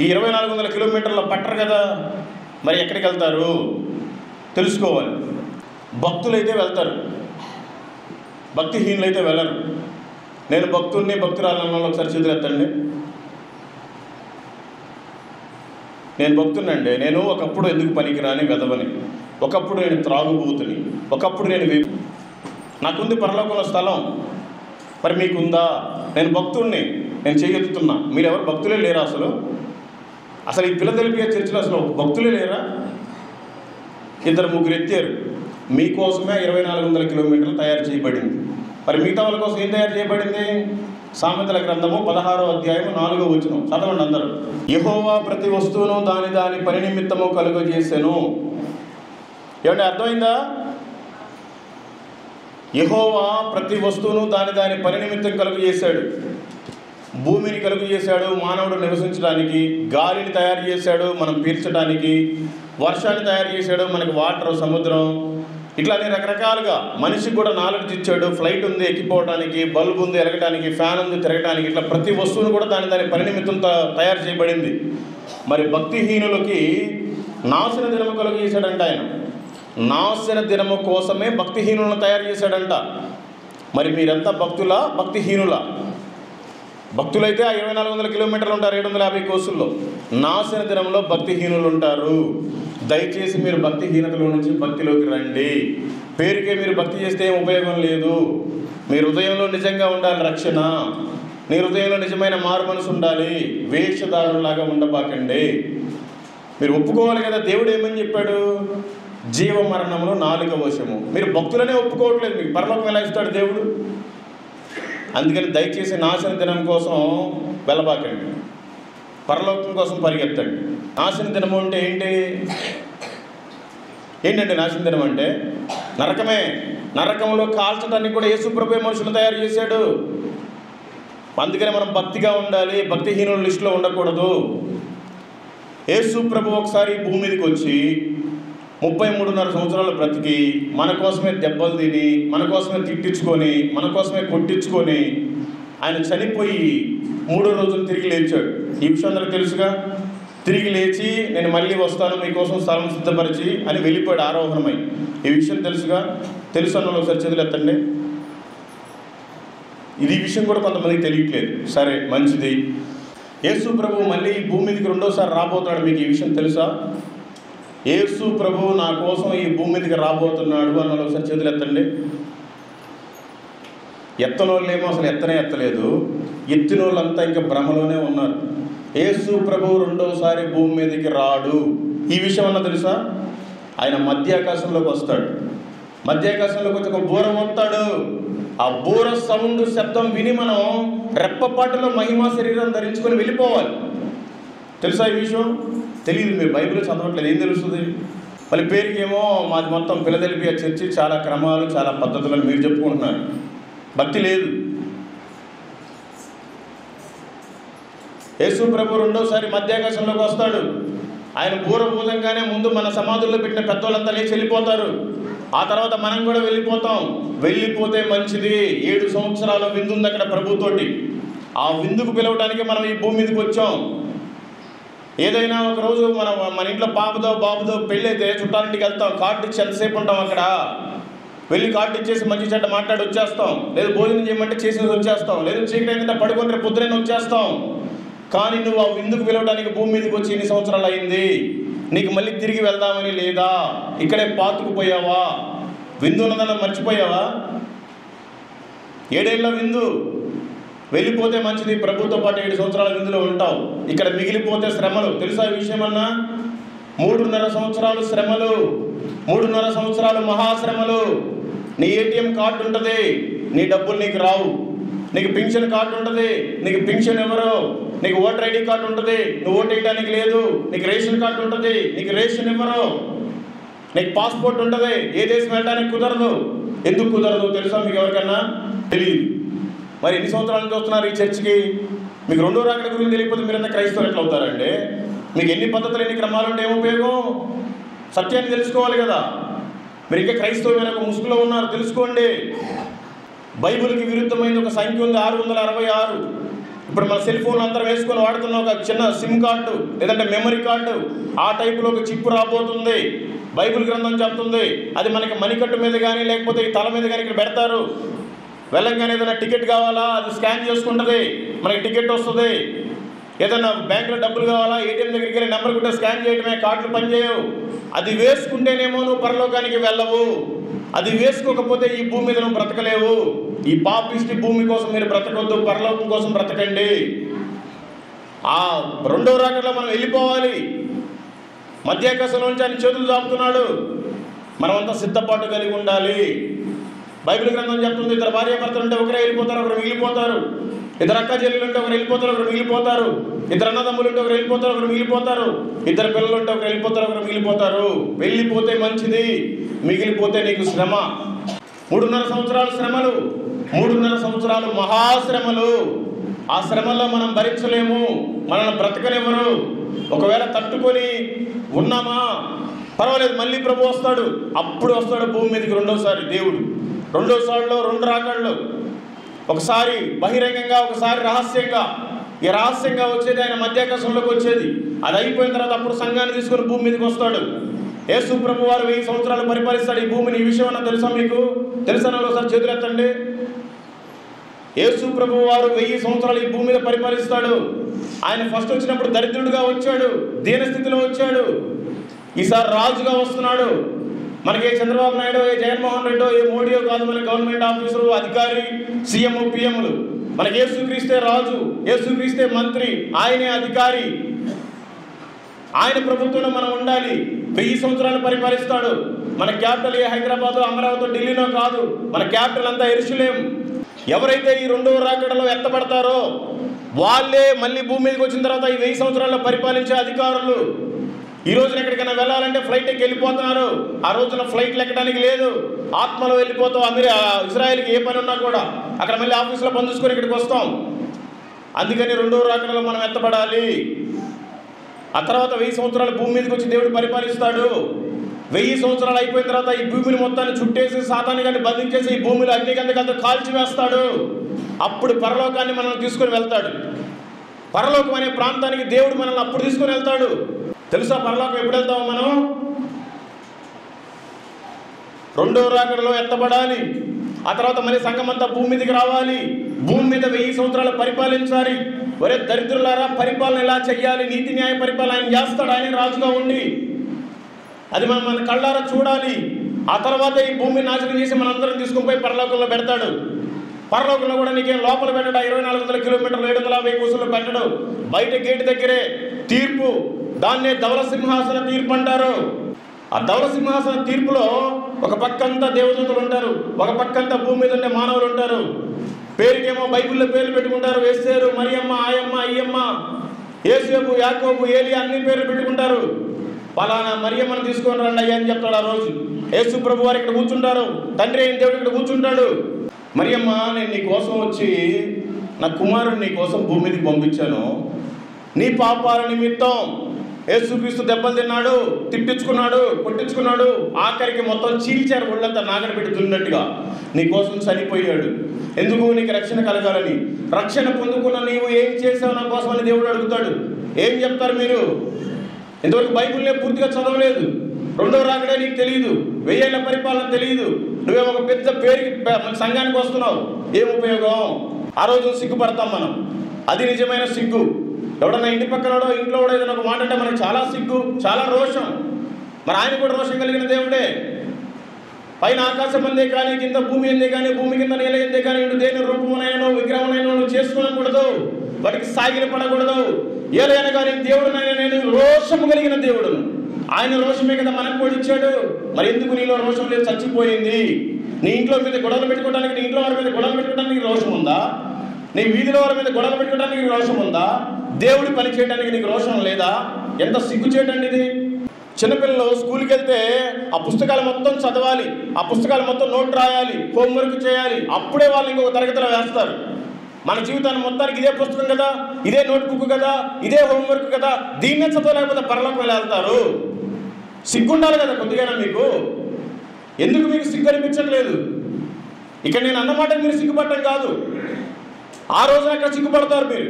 ఈ 2400 కిలోమీటర్ల పట్టరు కదా. మరి ఎక్కడికి వెళ్తారు తెలుసుకోవాలి. భక్తులైతే వెళ్తారు, భక్తిహీనులైతే వెళ్ళరు. నేను భక్తుడిని, భక్తురాలను ఒకసారి చేతులు ఎత్తండి. నేను భక్తునండి. నేను ఒకప్పుడు ఎందుకు పనికిరాని వెదవని, ఒకప్పుడు నేను త్రాగుబోతుని, ఒకప్పుడు నేను నాకుంది పరలోకంలో స్థలం. మరి మీకుందా? నేను భక్తుడిని, నేను చేయెత్తుతున్నా. మీరు ఎవరు భక్తులే లేరా? అసలు ఈ ఫిలదెల్ఫియా చర్చిలో అసలు భక్తులే లేరా? 2-3 ఎత్తారు. మీకోసమే 2400 కిలోమీటర్లు తయారు చేయబడింది. మరి మిగతా వాళ్ళ కోసం ఏం తయారు చేయబడింది? సామెతల గ్రంథము 16వ అధ్యాయము 4వ వచనం చదవండి అందరూ. యెహోవా ప్రతి వస్తువును దాని దాని పని నిమిత్తము కలుగజేసెను. ఏమంటే అర్థమైందా? యెహోవా ప్రతి వస్తువును దాని దాని పని నిమిత్తం కలుగజేశాడు. భూమిని కలుగు చేశాడు మానవుడు నివసించడానికి, గాలిని తయారు చేశాడు మనం పీల్చడానికి, వర్షాన్ని తయారు చేశాడు మనకి వాటర్ సముద్రం, ఇట్లా అన్ని రకరకాలుగా. మనిషికి కూడా నాలెడ్జ్ ఇచ్చాడు. ఫ్లైట్ ఉంది ఎక్కిపోవడానికి, బల్బ్ ఉంది ఎలగడానికి, ఫ్యాన్ ఉంది తిరగడానికి, ఇట్లా ప్రతి వస్తువును కూడా దాని దాని పని నిమిత్తం తయారు చేయబడింది. మరి భక్తిహీనులకి నాశన దినము కలుగు చేశాడంట ఆయన. నాశన దినము కోసమే భక్తిహీనులను తయారు చేశాడంట. మరి మీరంతా భక్తులా భక్తిహీనులా? భక్తులైతే 2400 కిలోమీటర్లు ఉంటారు 750 కోసుల్లో. నాశన దినంలో భక్తిహీనులు ఉంటారు. దయచేసి మీరు భక్తిహీనతలో నుంచి భక్తిలోకి రండి. పేరుకే మీరు భక్తి చేస్తే ఏం ఉపయోగం లేదు. మీ హృదయంలో నిజంగా ఉండాలి రక్షణ. నీ హృదయంలో నిజమైన మారు మనసు ఉండాలి. వేషధారులాగా ఉండబాకండి. మీరు ఒప్పుకోవాలి కదా. దేవుడు ఏమని చెప్పాడు? జీవ మరణంలో నాలుక వశము. మీరు భక్తులనే ఒప్పుకోవట్లేదు, మీకు పరలోకం ఎలా ఇస్తాడు దేవుడు? అందుకని దయచేసి నాశన దినం కోసం వెళ్ళబాకండి, పరలోకం కోసం పరిగెత్తండి. నాశన దినము అంటే ఏంటంటే నాశన దినం అంటే నరకమే. నరకంలో కాల్చడానికి కూడా యేసు ప్రభువే మనుషులను తయారు చేశాడు. అందుకని మనం భక్తిగా ఉండాలి, భక్తిహీనుల లిస్టులో ఉండకూడదు. యేసు ప్రభు ఒకసారి భూమి మీదకి వచ్చి 33.5 సంవత్సరాలు బ్రతికి మన కోసమే దెబ్బలు తిని, మన కోసమే తిట్టించుకొని, మన కోసమే కొట్టించుకొని ఆయన చనిపోయి 3వ రోజున తిరిగి లేచాడు. ఈ విషయం అందరికీ తెలుసుగా. తిరిగి లేచి నేను మళ్ళీ వస్తాను మీకోసం స్థలం సిద్ధపరిచి అని వెళ్ళిపోయాడు ఆరోహణమై. ఈ విషయం తెలుసుగా. తెలుసు అన్న ఒకసారి చేతులు ఎత్తండి. ఇది ఈ విషయం కూడా కొంతమందికి తెలియట్లేదు. సరే మంచిది. యేసు ప్రభు మళ్ళీ భూమి మీదకి 2వసారి రాబోతున్నాడు. మీకు ఈ విషయం తెలుసా? యేసు ప్రభు నా కోసం ఈ భూమి మీదకి రాబోతున్నాడు అన్న ఒకసారి చేతులు ఎత్తండి. ఎత్తనోళ్ళేమో అసలు ఎత్తలేదు, ఎత్తినోళ్ళంతా ఇంకా భ్రమలోనే ఉన్నారు. యేసు ప్రభు 2వసారి భూమి మీదకి రాడు. ఈ విషయం అన్న తెలుసా? ఆయన మధ్యాకాశంలోకి వస్తాడు. మధ్యాకాశంలోకి వచ్చి ఒక బూర మోస్తాడు. ఆ బూర సౌండ్ శబ్దం విని మనం రెప్పపాటులో మహిమా శరీరం ధరించుకొని వెళ్ళిపోవాలి. తెలుసా ఈ విషయం? తెలియదు. మీరు బైబిల్ చదవట్లేదు, ఏం తెలుస్తుంది? మళ్ళీ పేరుకేమో మాది మొత్తం ఫిలదెల్ఫియా చర్చి, చాలా క్రమాలు చాలా పద్ధతులను మీరు చెప్పుకుంటున్నారు. భక్తి లేదు. యేసు ప్రభు 2వసారి మధ్యాకాశంలోకి వస్తాడు. ఆయన బూర ఊదంగానే ముందు మన సమాధుల్లో పెట్టిన పెద్దోళ్ళంతా లేచి వెళ్ళిపోతారు. ఆ తర్వాత మనం కూడా వెళ్ళిపోతాం. వెళ్ళిపోతే మంచిది. 7 సంవత్సరాల విందు ఉంది అక్కడ ప్రభుతోటి. ఆ విందుకు పిలవడానికి మనం ఈ భూమి మీదకి వచ్చాం. ఏదైనా ఒక రోజు మన ఇంట్లో పాపదో బాబుదో పెళ్ళి అయితే చుట్టాలింటికి వెళ్తాం. కార్డు ఇచ్చి ఎంతసేపు ఉంటాం అక్కడ. వెళ్ళి కార్డు ఇచ్చేసి మంచి చెడ్డ మాట్లాడి వచ్చేస్తాం. లేదు భోజనం చేయమంటే చేసేసి వచ్చేస్తాం. లేదు చీకటి ఏంటంటే పడుకొని రేపు పొద్దున వచ్చేస్తాం. కానీ నువ్వు ఆ విందుకు పిలవడానికి భూమి మీదకి వచ్చి 2 సంవత్సరాలు అయింది. నీకు మళ్ళీ తిరిగి వెళ్దామని లేదా? ఇక్కడే పాతుకుపోయావా? విందు ఉన్నదన్న మర్చిపోయావా? 7 ఏళ్ళ విందు. వెళ్ళిపోతే మంచిది. ప్రభుతో పాటు 7 సంవత్సరాల విందులో ఉంటావు. ఇక్కడ మిగిలిపోతే శ్రమలు. తెలుసా ఈ విషయం అన్నా? 3.5 సంవత్సరాలు శ్రమలు, 3.5 సంవత్సరాలు మహాశ్రమలు. నీ ఏటీఎం కార్డు ఉంటుంది, నీ డబ్బులు నీకు రావు. నీకు పింఛన్ కార్డు ఉంటుంది, నీకు పింఛన్ ఎవరు? నీకు ఓటర్ ఐడి కార్డు ఉంటుంది, నువ్వు ఓటు వేయడానికి లేదు. నీకు రేషన్ కార్డు ఉంటుంది, నీకు రేషన్ ఎవరు? నీకు పాస్పోర్ట్ ఉంటుంది, ఏ దేశం వెళ్ళడానికి కుదరదు. ఎందుకు కుదరదు తెలుసా మీకు ఎవరికన్నా? తెలియదు. మరి ఎన్ని సంవత్సరాల నుంచి వస్తున్నారు ఈ చర్చికి? మీకు 2వ రాకడ గురించి తెలియకపోతే మీరంతా క్రైస్తవులు ఎట్లా అవుతారండి? మీకు ఎన్ని పద్ధతులు ఎన్ని క్రమాలు ఉంటే ఏం ఉపయోగం? సత్యాన్ని తెలుసుకోవాలి కదా. మీరు ఇంకా క్రైస్తవులైన ఒక ముసుగులో ఉన్నారు, తెలుసుకోండి. బైబిల్కి విరుద్ధమైన ఒక సంఖ్య ఉంది 666. ఇప్పుడు మన సెల్ ఫోన్లు అందరం వేసుకొని వాడుతున్న ఒక చిన్న సిమ్ కార్డు లేదంటే మెమరీ కార్డు, ఆ టైపులో ఒక చిప్ రాబోతుంది. బైబిల్ గ్రంథం చెప్తుంది. అది మనకి మణికట్టు మీద కానీ లేకపోతే ఈ తల మీద కానీ ఇక్కడ పెడతారు. వెళ్ళంగానే ఏదైనా టికెట్ కావాలా, అది స్కాన్ చేసుకుంటుంది, మనకి టికెట్ వస్తుంది. ఏదైనా బ్యాంకులో డబ్బులు కావాలా, ఏటీఎం దగ్గరికి వెళ్ళి నెంబర్ కొట్టే స్కాన్ చేయడమే, కార్డులు పనిచేయవు. అది వేసుకుంటేనేమో నువ్వు పరలోకానికి వెళ్ళవు. అది వేసుకోకపోతే ఈ భూమి మీద నువ్వు బ్రతకలేవు. ఈ పాపిష్టి భూమి కోసం మీరు బ్రతకొద్దు, పరలోకం కోసం బ్రతకండి. ఆ 2వ రాకడలో మనం వెళ్ళిపోవాలి. మధ్యాకాశంలో నుంచి ఆయన చేతులు చాపుతున్నాడు. మనమంతా సిద్ధపాటు కలిగి ఉండాలి. బైబిల్ గ్రంథం చెప్తుంది, ఇద్దరు భార్యాభర్తలు ఉంటే ఒకరే వెళ్ళిపోతారు, ఒకరు మిగిలిపోతారు. ఇద్దరు అక్క చెల్లెలు ఉంటే ఒకరు వెళ్ళిపోతారు, ఒకరు మిగిలిపోతారు. ఇద్దరు అన్నదమ్ములు ఉంటే ఒకరు వెళ్ళిపోతారు, ఒకరు మిగిలిపోతారు. ఇద్దరు పిల్లలు ఉంటే ఒకరు వెళ్ళిపోతారు, ఒకరు మిగిలిపోతారు. వెళ్ళిపోతే మంచిది, మిగిలిపోతే నీకు శ్రమ. 3.5 సంవత్సరాలు శ్రమలు, 3.5 సంవత్సరాలు మహాశ్రమలు. ఆ శ్రమల్లో మనం భరించలేము, మనల్ని బ్రతకనివ్వరు. ఒకవేళ తట్టుకొని ఉన్నామా పర్వాలేదు, మళ్ళీ ప్రభు వస్తాడు. అప్పుడు వస్తాడు భూమి మీదకి రెండోసారి దేవుడు. రెండోసారిలో 2 రాకళ్ళు, ఒకసారి బహిరంగంగా, ఒకసారి రహస్యంగా. ఈ రహస్యంగా వచ్చేది ఆయన మధ్యాకాశంలోకి వచ్చేది. అది అయిపోయిన తర్వాత అప్పుడు సంఘాన్ని తీసుకొని భూమి మీదకి వస్తాడు. యేసు ప్రభు వారు 1000 సంవత్సరాలు పరిపాలిస్తాడు ఈ భూమిని. ఈ విషయం అన్న తెలుసా మీకు? తెలుసా? ఒకసారి చేతులు ఎత్తండి. యేసు ప్రభు వారు 1000 సంవత్సరాలు ఈ భూమి మీద పరిపాలిస్తాడు. ఆయన ఫస్ట్ వచ్చినప్పుడు దరిద్రుడిగా వచ్చాడు, దీనస్థితిలో వచ్చాడు. ఈసారి రాజుగా వస్తున్నాడు. మనకి ఏ చంద్రబాబు నాయుడు, ఏ జగన్మోహన్ రెడ్డో, ఏ మోడీయో కాదు. మన గవర్నమెంట్ ఆఫీసరు, అధికారి, సీఎం, పిఎంలు. మనకి యేసుక్రీస్తే రాజు, యేసుక్రీస్తే మంత్రి, ఆయనే అధికారి. ఆయన ప్రభుత్వంలో మనం ఉండాలి. 1000 సంవత్సరాలు పరిపాలిస్తాడు. మన క్యాపిటల్ ఏ హైదరాబాదు, అమరావతి, ఢిల్లీనో కాదు. మన క్యాపిటల్ అంతా యెరూషలేం. ఎవరైతే ఈ 2వ రాకడలో ఎత్తపడతారో వాళ్ళే మళ్ళీ భూమి మీదకి వచ్చిన తర్వాత ఈ 1000 సంవత్సరాల్లో పరిపాలించే అధికారులు. ఈ రోజున ఎక్కడికైనా వెళ్ళాలంటే ఫ్లైట్ ఎక్కి వెళ్ళిపోతున్నారు. ఆ రోజున ఫ్లైట్లు ఎక్కడానికి లేదు, ఆత్మలో వెళ్ళిపోతాం. ఇజ్రాయెల్కి ఏ పని ఉన్నా కూడా అక్కడ మళ్ళీ ఆఫీసులో పని చూసుకొని ఇక్కడికి వస్తాం. అందుకని 2వ రాకడలో మనం ఎత్తపడాలి. ఆ తర్వాత 1000 సంవత్సరాలు భూమి మీదకి వచ్చి దేవుడు పరిపాలిస్తాడు. 1000 సంవత్సరాలు అయిపోయిన తర్వాత ఈ భూమిని మొత్తాన్ని చుట్టేసి సాతాన్ని కానీ బంధించేసి ఈ భూమిలో అగ్నిగంధకంతా కాల్చివేస్తాడు. అప్పుడు పరలోకాన్ని మనల్ని తీసుకొని వెళ్తాడు. పరలోకం అనే ప్రాంతానికి దేవుడు మనల్ని అప్పుడు తీసుకొని వెళ్తాడు. తెలుసా పరలోకం ఎప్పుడు వెళ్తామో మనం? 2వ రాకడలో ఎత్తబడాలి. ఆ తర్వాత మళ్ళీ సంఘం అంతా భూమి మీదకి రావాలి. భూమి మీద 1000 సంవత్సరాలు పరిపాలించాలి. ఒరే దరిద్రులారా, పరిపాలన ఎలా చెయ్యాలి? నీతి న్యాయ పరిపాలన ఆయన చేస్తాడు, ఆయన రాజుగా ఉండి. అది మనం మన కళ్ళారా చూడాలి. ఆ తర్వాత ఈ భూమిని నాశనం చేసి మనందరం తీసుకుని పోయి పరలోకంలో పెడతాడు. పరలోకంలో కూడా నీకేం లోపల పెట్టడు. 2400 కిలోమీటర్లు 750 కోసులు పెట్టడు. బయట గేటు దగ్గరే తీర్పు. దాన్నే ధవల సింహాసన తీర్పు అంటారు. ఆ ధవల సింహాసన తీర్పులో ఒక పక్కంతా దేవదూతలు ఉంటారు, ఒక పక్కంతా భూమి మీద ఉండే మానవులు ఉంటారు. పేరుకేమో బైబిల్లో పేర్లు పెట్టుకుంటారు. ఎస్తేరు, మరియమ్మ, ఆయమ్మ, అయ్యమ్మ, యేసేపు, యాకోబు, ఏలియా అన్ని పేర్లు పెట్టుకుంటారు. పలానా మరియమ్మను తీసుకొని రండి అయ్యా అని చెప్తాడు. ఆ రోజు యేసు ప్రభు వారు ఇక్కడ కూర్చుంటారు. తండ్రి అయిన దేవుడు ఇక్కడ కూర్చుంటాడు. మరియమ్మ, నేను నీ కోసం వచ్చి నా కుమారుడు నీ కోసం భూమి మీదకి పంపించాను. నీ పాపాల నిమిత్తం యేసుక్రీస్తు దెబ్బలు తిన్నాడు, తిట్టించుకున్నాడు, కొట్టించుకున్నాడు. ఆఖరికి మొత్తం చీల్చారు, ఒళ్ళంతా నాగడ పెట్టి దున్నట్టుగా. నీ కోసం చనిపోయాడు. ఎందుకు? నీకు రక్షణ కలగాలని. రక్షణ పొందుకున్న నీవు ఏం చేసావు నా కోసం అని దేవుడు అడుగుతాడు. ఏం చెప్తారు మీరు? ఇంతవరకు బైబిల్నే పూర్తిగా చదవలేదు. 2వ రాకడే నీకు తెలియదు, 1000 ఏళ్ల పరిపాలన తెలియదు. నువ్వేమో ఒక పెద్ద పేరుకి సంఘానికి వస్తున్నావు. ఏం ఉపయోగం? ఆ రోజు సిగ్గుపడతాం మనం. అది నిజమైన సిగ్గు. ఎవడన్నా ఇంటి పక్కనోడో ఇంట్లో కూడా ఏదైనా ఒక మాట అంటే మనకు చాలా సిగ్గు, చాలా రోషం. మరి ఆయన కూడా రోషం కలిగిన దేవుడే. పైన ఆకాశం అందే కానీ, కింద భూమి అందే కానీ, భూమి కింద నేల అందే కానీ, ఇటు దేని రూపమునైనా విగ్రహమునైనా నువ్వు చేసుకోకూడదు, వాటికి సాగిలి పడకూడదు. ఏలైనా కానీ దేవుడునైనా నేను రోషము కలిగిన దేవుడును. ఆయన రోషమే కదా మనకు కూడా ఇచ్చాడు. మరి ఎందుకు నీలో రోషం లేదు? చచ్చిపోయింది. నీ ఇంట్లో మీద గొడవలు పెట్టుకోవడానికి, నీ ఇంట్లో వారి మీద గొడవలు పెట్టుకోవడానికి రోషం ఉందా? నీ వీధిలో వారి మీద గొడవలు పెట్టుకోవడానికి రోషం ఉందా? దేవుడి పని చేయడానికి నీకు రోషం లేదా? ఎంత సిగ్గు చేయటండి ఇది. చిన్నపిల్లలు స్కూల్కి వెళ్తే ఆ పుస్తకాలు మొత్తం చదవాలి, ఆ పుస్తకాలు మొత్తం నోట్ రాయాలి, హోంవర్క్ చేయాలి. అప్పుడే వాళ్ళు ఇంకొక తరగతిలో వేస్తారు. మన జీవితాన్ని మొత్తానికి ఇదే పుస్తకం కదా, ఇదే నోట్బుక్ కదా, ఇదే హోంవర్క్ కదా, దీన్నే చదవలేకపోతే పరలోకం ఎలా వెళ్తారు? సిగ్గుండాలి కదా కొద్దిగానే మీకు. ఎందుకు మీకు సిగ్గు అనిపించట్లేదు? ఇక్కడ నేను అన్నమాట మీరు సిగ్గుపడటం కాదు, ఆ రోజున అక్కడ సిగ్గుపడతారు మీరు.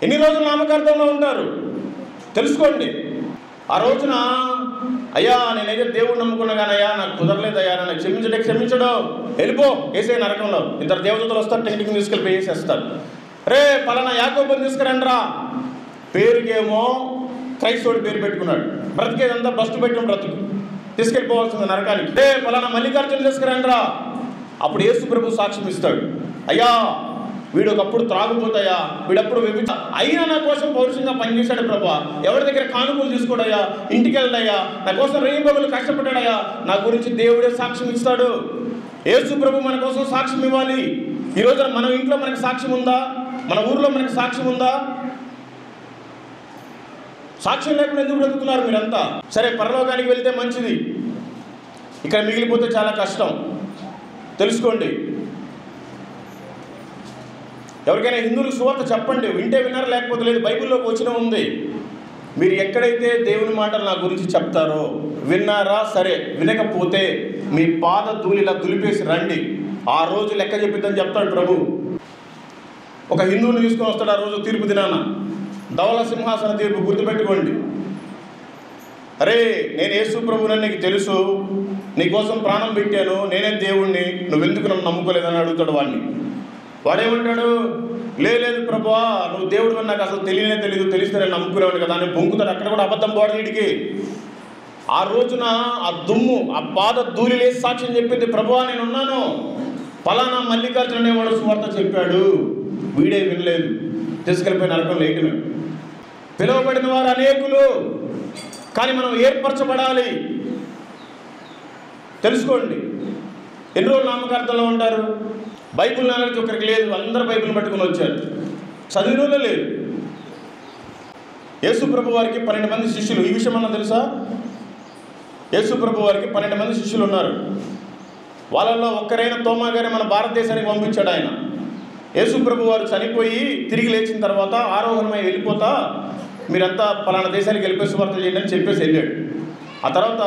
ఎన్ని రోజులు నామకార్థంలో ఉంటారు తెలుసుకోండి. ఆ రోజున అయ్యా నేనైతే దేవుడు నమ్ముకున్నా కానీ అయ్యా నాకు కుదరలేదయ్యా, నన్ను క్షమించడు, వెళ్ళిపో వేసే నరకంలో. ఇద్దరు దేవదూతలు వస్తారు, టెక్నిక్ తీసుకెళ్ళి వేసేస్తారు. రే పలానా యాకోబుని తీసుకురండి రా. పేరుకేమో క్రైస్తవుడు పేరు పెట్టుకున్నాడు, బ్రతికేదంతా బస్టు పెట్టిన బ్రతుకు, తీసుకెళ్ళిపోవాల్సింది నరకానికి. పలానా మల్లికార్జున తీసుకురండి రా. అప్పుడు యేసు ప్రభు సాక్ష్యం ఇస్తాడు, అయ్యా వీడు ఒకప్పుడు త్రాగుపోతాయా, వీడప్పుడు అయినా నా కోసం పౌరుషంగా పనిచేశాడు ప్రభా. ఎవరి దగ్గర కానుకలు తీసుకోడయ్యా, ఇంటికి వెళ్ళడయ్యా, నా కోసం రేయింబగలు కష్టపడ్డాడయ్యా, నా గురించి దేవుడే సాక్ష్యం ఇస్తాడు. యేసు ప్రభు మన కోసం సాక్ష్యం ఇవ్వాలి. ఈ రోజున మన ఇంట్లో మనకి సాక్ష్యం ఉందా? మన ఊర్లో మనకి సాక్ష్యం ఉందా? సాక్ష్యం లేకుండా ఎందుకు బ్రతుకుతున్నారు మీరంతా? సరే, పరలోకానికి వెళ్తే మంచిది, ఇక్కడ మిగిలిపోతే చాలా కష్టం. తెలుసుకోండి. ఎవరికైనా హిందువులకు సువార్త చెప్పండి, వింటే విన్నారు, లేకపోతే లేదు. బైబిల్లోకి వచ్చిన ఉంది. మీరు ఎక్కడైతే దేవుని మాటలు నా గురించి చెప్తారో, విన్నారా సరే, వినకపోతే మీ పాద ధూళిలా దులిపేసి రండి, ఆ రోజు లెక్క చెప్పిద్దని చెప్తాడు ప్రభు. ఒక హిందువుని తీసుకొని వస్తాడు ఆ రోజు తీర్పు దినాన, ధవళ సింహాసన తీర్పు. గుర్తుపెట్టుకోండి. అరే, నేను యేసు ప్రభువునని నీకు తెలుసు, నీకోసం ప్రాణం పెట్టాను, నేనే దేవుణ్ణి, నువ్వెందుకు నన్ను నమ్ముకోలేదని అడుగుతాడు వాడిని. వాడేమంటాడు, లేదు ప్రభువా, నువ్వు దేవుడు అని నాకు అసలు తెలియదు, తెలిస్తే నేను నమ్ముకునేవాడు కదా అని బొంకుతాడు. అక్కడ కూడా అబద్ధం పోవడం వీడికి. ఆ రోజున ఆ దుమ్ము, ఆ పాద ధూళిలేసి సాక్ష్యం చెప్పింది, ప్రభువా నేనున్నాను, పలానా మల్లికార్జున అనేవాడు సువార్త చెప్పాడు, వీడే వినలేదు, తీసుకెళ్ళిపోయి నరకంలో వేయటమే. పిలువబడిన వారు అనేకులు, కానీ మనం ఏర్పరచబడాలి. తెలుసుకోండి. ఎన్ని రోజులు నామకార్థంలో ఉంటారు? బైబిల్ నాలెడ్జ్ ఒకరికి లేదు, అందరూ బైబిల్ పట్టుకుని వచ్చారు, చదివినోళ్ళే లేదు. యేసు ప్రభు వారికి 12 మంది శిష్యులు. ఈ విషయం అన్నా తెలుసా? యేసు ప్రభు వారికి 12 మంది శిష్యులు ఉన్నారు. వాళ్ళల్లో ఒక్కరైన తోమా గారిని మన భారతదేశానికి పంపించాడు ఆయన. యేసు ప్రభు వారు చనిపోయి తిరిగి లేచిన తర్వాత ఆరోహణమై వెళ్ళిపోతా, మీరంతా పలానా దేశానికి వెళ్ళిపోయి సువార్త చేయండి అని చెప్పేసి వెళ్ళాడు. ఆ తర్వాత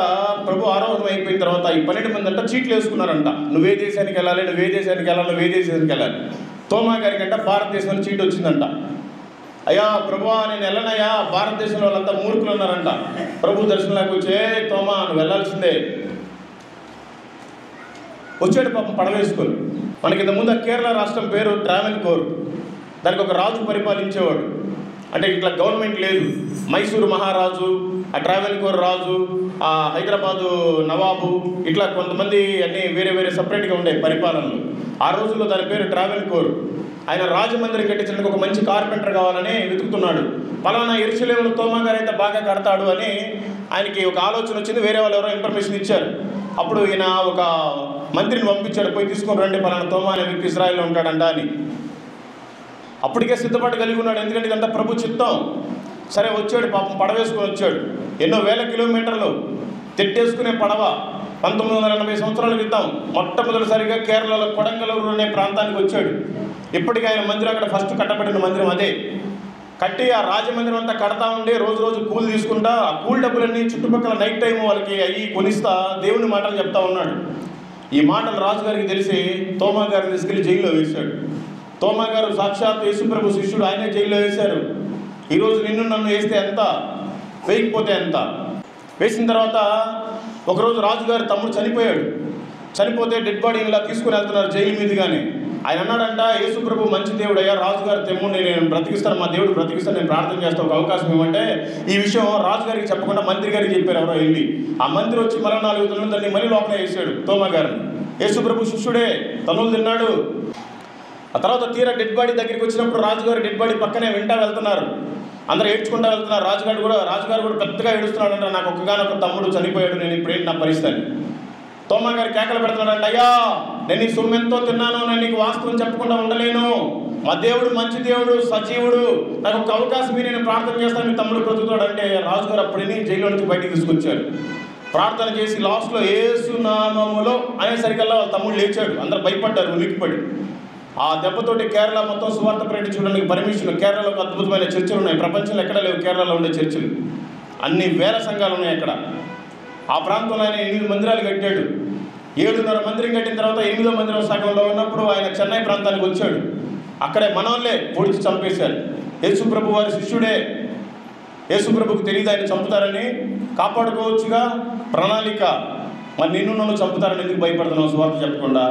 ప్రభు ఆరోహణం అయిపోయిన తర్వాత ఈ 12 మంది అంట చీట్లు వేసుకున్నారంట, నువ్వే దేశానికి వెళ్ళాలి, నువ్వే దేశానికి వెళ్ళాలి, నువ్వే దేశానికి వెళ్ళాలి. తోమా గారికి అంట భారతదేశంలో చీటు వచ్చిందంట. అయ్యా ప్రభువా నేను వెళ్ళనయ్యా, భారతదేశంలో వాళ్ళంతా మూర్ఖులు ఉన్నారంట. ప్రభు దర్శనంలోకి వచ్చే, తోమా నువ్వు వెళ్ళాల్సిందే. వచ్చాడు పాపం పడవేసుకొని. మనకి ఇంతకుముందు కేరళ రాష్ట్రం పేరు ట్రావెన్కోర్. దానికి ఒక రాజు పరిపాలించేవాడు. అంటే ఇట్లా గవర్నమెంట్ లేదు. మైసూరు మహారాజు, ఆ ట్రావెన్కోర్ రాజు, ఆ హైదరాబాదు నవాబు, ఇట్లా కొంతమంది అన్నీ వేరే వేరే సపరేట్గా ఉండే పరిపాలనలు. ఆ రోజుల్లో దాని పేరు ట్రావెన్కోర్. ఆయన రాజమందిరం కట్టించడానికి ఒక మంచి కార్పెంటర్ కావాలని వెతుకుతున్నాడు. పలానా యెరూషలేములో తోమా గారు అయితే బాగా కడతాడు అని ఆయనకి ఒక ఆలోచన వచ్చింది. వేరే వాళ్ళు ఎవరో ఇన్ఫర్మేషన్ ఇచ్చారు. అప్పుడు ఈయన ఒక మంత్రిని పంపించాడు, పోయి తీసుకొని రండి, పలానా తోమా అనే వ్యక్తి ఇజ్రాయెల్లో ఉంటాడంట అని. అప్పటికే సిద్ధపాటు కలిగి ఉన్నాడు, ఎందుకంటే ఇదంతా ప్రభు చిత్తం. సరే వచ్చాడు పాపం, పడవేసుకొని వచ్చాడు. ఎన్నో వేల కిలోమీటర్లు తెట్టేసుకునే పడవ. 1980 సంవత్సరాల క్రితం మొట్టమొదటిసారిగా కేరళలో కొడంగలూరు అనే ప్రాంతానికి వచ్చాడు. ఇప్పటికీ ఆయన మందిరం, అక్కడ ఫస్ట్ కట్టబడిన మందిరం అదే. కట్టి ఆ రాజమందిరం అంతా కడతా ఉండి రోజు రోజు కూలి తీసుకుంటా, ఆ కూలి డబ్బులన్నీ చుట్టుపక్కల నైట్ టైం వాళ్ళకి అయ్యి కొనిస్తా దేవుని మాటలు చెప్తా ఉన్నాడు. ఈ మాటలు రాజుగారికి తెలిసి తోమా గారిని తీసుకెళ్లి జైల్లో వేశాడు. తోమా గారు సాక్షాత్ యేసుప్రభు శిష్యుడు, ఆయనే జైల్లో వేశారు. ఈరోజు నిన్ను నన్ను వేస్తే ఎంత, వేయకపోతే ఎంత. వేసిన తర్వాత ఒకరోజు రాజుగారి తమ్ముడు చనిపోయాడు. చనిపోతే డెడ్ బాడీని ఇలా తీసుకుని వెళ్తున్నారు జైలు మీదుగానే. ఆయన అన్నాడంట, యేసుప్రభు మంచి దేవుడు అయ్యా, రాజుగారి తెమ్ముడిని నేను బ్రతికిస్తాను, మా దేవుడు బ్రతికిస్తాను, నేను ప్రార్థన చేస్తాను, ఒక అవకాశం ఇవ్వమంటే ఈ విషయం రాజుగారికి చెప్పకుండా మంత్రి గారికి చెప్పారు ఎవరో వెళ్ళి. ఆ మంత్రి వచ్చి మరో 4 తనులు దాన్ని మళ్ళీ లోపల వేసాడు తోమా గారిని. యేసుప్రభు శిష్యుడే, తనులు తిన్నాడు. ఆ తర్వాత తీరా డెడ్ బాడీ దగ్గరికి వచ్చినప్పుడు రాజుగారు డెడ్ బాడీ పక్కనే వెంటా వెళ్తున్నారు. అందరూ ఏడ్చుకుంటూ వెళ్తున్నారు. రాజుగారు కూడా పెద్దగా ఏడుస్తున్నాడు అంటే, నాకు ఒక్కగానొక తమ్ముడు చనిపోయాడు, నేను ఇప్పుడేంటి నా పరిస్థితి. తోమా గారు కేకలు పెడుతున్నాడంట, అయ్యా నేను నీ సొమ్మెంతో తిన్నాను, నేను నీకు వాస్తవం చెప్పకుండా ఉండలేను, మా దేవుడు మంచి దేవుడు, సజీవుడు, నాకు ఒక అవకాశం నేను ప్రార్థన చేస్తాను, మీ తమ్ముడు బ్రతుకుతాడు అంటే రాజుగారు అప్పుడని జైల్లో నుంచి బయటికి తీసుకొచ్చారు. ప్రార్థన చేసి లాస్ట్లో యేసు నామములో అనేసరికల్లా వాళ్ళ తమ్ముడు లేచాడు. అందరూ భయపడ్డారు, ఉలిక్కిపడి. ఆ దెబ్బతోటి కేరళ మొత్తం సువార్త ప్రకటించడానికి పర్మిషన్. కేరళలో ఒక అద్భుతమైన చర్చలు ఉన్నాయి, ప్రపంచంలో ఎక్కడ లేవు కేరళలో ఉండే చర్చలు. అన్ని వేల సంఘాలు ఉన్నాయి అక్కడ. ఆ ప్రాంతంలో ఆయన 8 మందిరాలు కట్టాడు. 7.5 మందిరం కట్టిన తర్వాత 8వ మందిరం సగంలో ఉన్నప్పుడు ఆయన చెన్నై ప్రాంతానికి వచ్చాడు. అక్కడే మనోళ్ళే పొడిచి చంపేశారు. యేసుప్రభు వారి శిష్యుడే. యేసుప్రభుకు తెలియదు ఆయన చంపుతారని, కాపాడుకోవచ్చుగా ప్రణాళిక. మరి నిన్ను నన్ను చంపుతారని ఎందుకు భయపడుతున్నావు సువార్త చెప్పకుండా?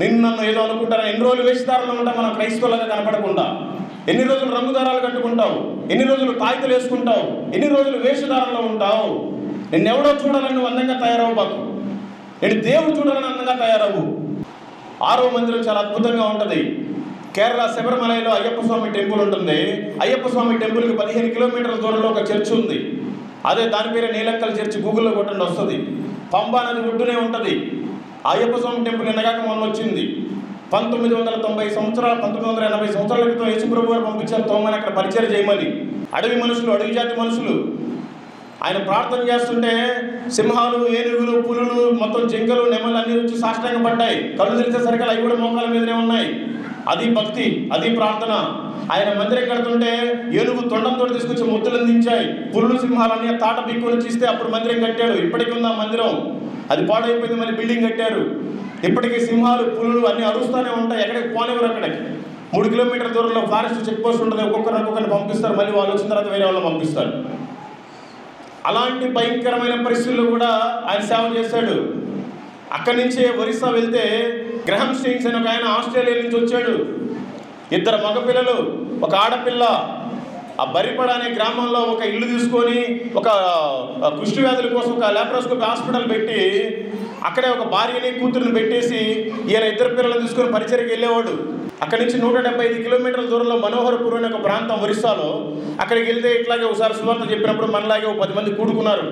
నిన్ను నన్ను ఏదో అనుకుంటారా? ఎన్ని రోజులు వేషధారంలో ఉంటాం మనం క్రైస్తవులుగా కనపడకుండా? ఎన్ని రోజులు రంగుదారాలు కట్టుకుంటావు? ఎన్ని రోజులు తాయితలు వేసుకుంటావు? ఎన్ని రోజులు వేషధారంలో ఉంటావు? నిన్నెవడో చూడాలని నువ్వు అందంగా తయారవు బాకు, నేను దేవుడు చూడాలని అందంగా తయారవు. 6వ మందిరం చాలా అద్భుతంగా ఉంటుంది. కేరళ శబరిమలలో అయ్యప్ప స్వామి టెంపుల్ ఉంటుంది. అయ్యప్ప స్వామి టెంపుల్కి 15 కిలోమీటర్ల దూరంలో ఒక చర్చ్ ఉంది. అదే దాని పేరే నీలక్కల్ చర్చ్. గూగుల్లో కొట్టండి వస్తుంది. పంబా నది ఒడ్డునే ఉంటుంది. అయ్యప్ప స్వామి టెంపుల్ నిన్నగాక మొన్న వచ్చింది. 1980 సంవత్సరాల క్రితం యేసుప్రభు వారు పంపించారు తోమని అక్కడ పరిచయం చేయమని. అడవి మనుషులు, అడవి జాతి మనుషులు ఆయన ప్రార్థన చేస్తుంటే సింహాలు, ఏనుగులు, పులులు, మొత్తం జింకలు, నెమలు అన్నీ వచ్చి సాష్టాంగ పడ్డాయి. కళ్ళు తెరిచేసరికి అవి కూడా మోకాల మీదనే ఉన్నాయి. అది భక్తి, అది ప్రార్థన. ఆయన మందిరం కడుతుంటే ఏనుగు తొండంతో తీసుకొచ్చి ముద్దులు అందించాయి. పులులు, సింహాలన్నీ తాట పిక్కుని ఇస్తే అప్పుడు మందిరం కట్టాడు. ఇప్పటికీ ఉంది ఆ మందిరం. అది పాడైపోయింది, మళ్ళీ బిల్డింగ్ కట్టారు. ఇప్పటికీ సింహాలు, పులులు అన్నీ అరుస్తూనే ఉంటాయి. ఎక్కడికి పోనివ్వరు. అక్కడికి 3 కిలోమీటర్ల దూరంలో ఫారెస్ట్ చెక్ పోస్ట్ ఉంటుంది. ఒక్కొక్కరిని పంపిస్తారు. మళ్ళీ వాళ్ళు వచ్చిన తర్వాత వేరే వాళ్ళని పంపిస్తారు. అలాంటి భయంకరమైన పరిస్థితుల్లో కూడా ఆయన సేవ చేశాడు. అక్కడి నుంచే ఒరిస్సా వెళ్తే గ్రహం స్టీన్స్ అని ఒక ఆయన ఆస్ట్రేలియా నుంచి వచ్చాడు. 2 మగపిల్లలు, ఒక ఆడపిల్ల. ఆ బరిపడ అనే గ్రామంలో ఒక ఇల్లు తీసుకొని ఒక కుష్టి వ్యాధుల కోసం ఒక లాప్రోస్కోపీ హాస్పిటల్ పెట్టి అక్కడే ఒక భార్యని కూతురుని పెట్టేసి ఈయన 2 పిల్లలను తీసుకొని పరిచర్కి వెళ్ళేవాడు. అక్కడి నుంచి 175 కిలోమీటర్ల దూరంలో మనోహర్పూర్ అనే ఒక ప్రాంతం ఒరిస్సాలో. అక్కడికి వెళ్తే ఇట్లాగే ఒకసారి సువార్త చెప్పినప్పుడు మనలాగే 10 మంది కూడుకున్నారు.